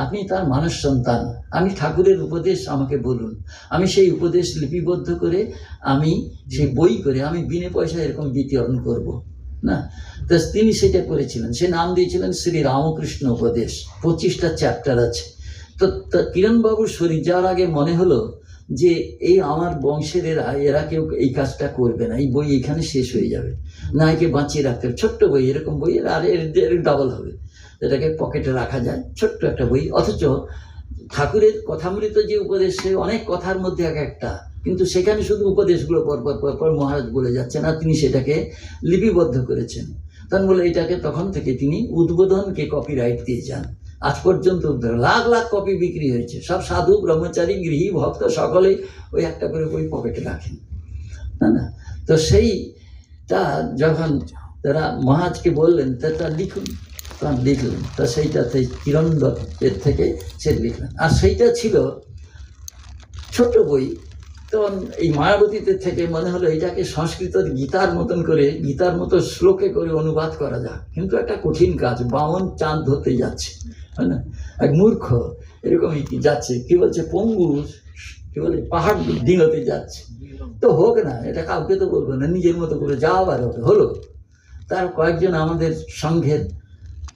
আপনি তার মানস সন্তান, আমি ঠাকুরের উপদেশ আমাকে বলুন, আমি সেই উপদেশ লিপিবদ্ধ করে আমি সেই বই করে আমি বিনে পয়সায় এরকম বিতরণ করব না। তো তিনি সেটা করেছিলেন, সে নাম দিয়েছিলেন শ্রী রামকৃষ্ণ উপদেশ, 25টা চ্যাপ্টার আছে। তো কিরণবাবুর শরীর যাওয়ার আগে মনে হলো যে এই আমার বংশের এরা কেউ এই কাজটা করবে না, এই বই এখানে শেষ হয়ে যাবে, না একে বাঁচিয়ে রাখতে হবে। ছোট্ট বই, এরকম বই আর এর ডাবল হবে, এটাকে পকেটে রাখা যায়, ছোট্ট একটা বই। অথচ ঠাকুরের কথামৃত যে উপদেশ, সে অনেক কথার মধ্যে এক একটা, কিন্তু সেখানে শুধু উপদেশগুলো পর মহারাজ বলে যাচ্ছেন আর তিনি সেটাকে লিপিবদ্ধ করেছেন। তখন বলে এটাকে তখন থেকে তিনি উদ্বোধনকে কপিরাইট দিয়ে যান। আজ পর্যন্ত লাখ লাখ কপি বিক্রি হয়েছে, সব সাধু ব্রহ্মচারী গৃহী ভক্ত সকলেই ওই একটা করে বই পকেটে রাখেন, না। তো সেইটা যখন তারা মহারাজকে বললেন তা লিখুন, তখন লিখলেন। তা সেইটাতে কিরণ দত্তের থেকে সে লিখলেন, আর সেইটা ছিল ছোট বই। তখন এই মায়াবতীতে থেকে মনে হলো এটাকে সংস্কৃত গীতার মতন করে, গীতার মতো শ্লোকে করে অনুবাদ করা যাক, কিন্তু একটা কঠিন কাজ। বামন চাঁদ ধরতে যাচ্ছে, হয় না, এক মূর্খ এরকমই যাচ্ছে, কি বলছে, পঙ্গু কি বলে পাহাড় ডিঙোতে যাচ্ছে। তো হোক না, এটা কাউকে তো বলবো না, নিজের মতো করে যা আবার হলো। তার কয়েকজন আমাদের সংঘের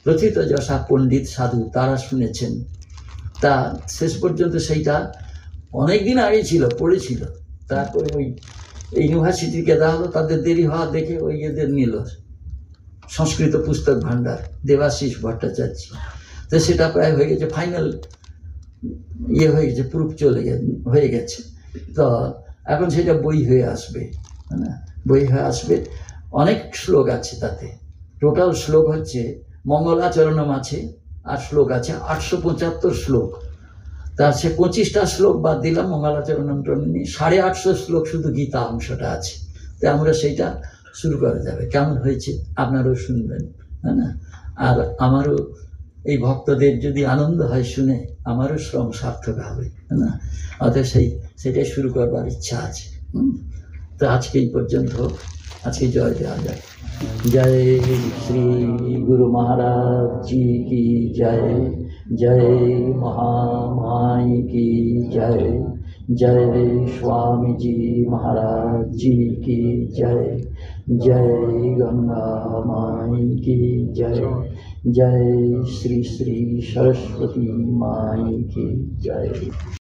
প্রথিত যশা পণ্ডিত সাধু তারা শুনেছেন। তা শেষ পর্যন্ত সেইটা অনেক দিন আগে ছিল, পড়েছিল। তারপরে ওই ইউনিভার্সিটিকে দেওয়া হলো, তাদের দেরি হওয়া দেখে ওই এদের নিল, সংস্কৃত পুস্তক ভাণ্ডার, দেবাশিস ভট্টাচার্য। তো সেটা প্রায় হয়ে গেছে, ফাইনাল হয়ে গেছে, প্রুফ হয়ে গেছে। তো এখন সেটা বই হয়ে আসবে, না, বই হয়ে আসবে। অনেক শ্লোক আছে তাতে, টোটাল শ্লোক হচ্ছে মঙ্গলাচরণম আছে, আর শ্লোক আছে 875 শ্লোক। তার সে 25টা শ্লোক বাদ দিলাম মঙ্গলাচরণম নিয়ে, 850 শ্লোক শুধু গীতা অংশটা আছে। তো আমরা সেইটা শুরু করা যাবে, কেমন হয়েছে আপনারাও শুনবেন, হ্যাঁ না। আর আমারও এই ভক্তদের যদি আনন্দ হয় শুনে, আমারও শ্রম সার্থক হবে, না। অতএব সেটাই শুরু করবার ইচ্ছা আছে। তো আজকে এই পর্যন্ত, আজকে জয় দেওয়া যায়। জয় শ্রী গুরু महाराज जी की जय, जय महामाई की जय, जय स्वामी जी महाराज जी की जय, जय गंगा माई की जय, जय श्री श्री सरस्वती माई की जय।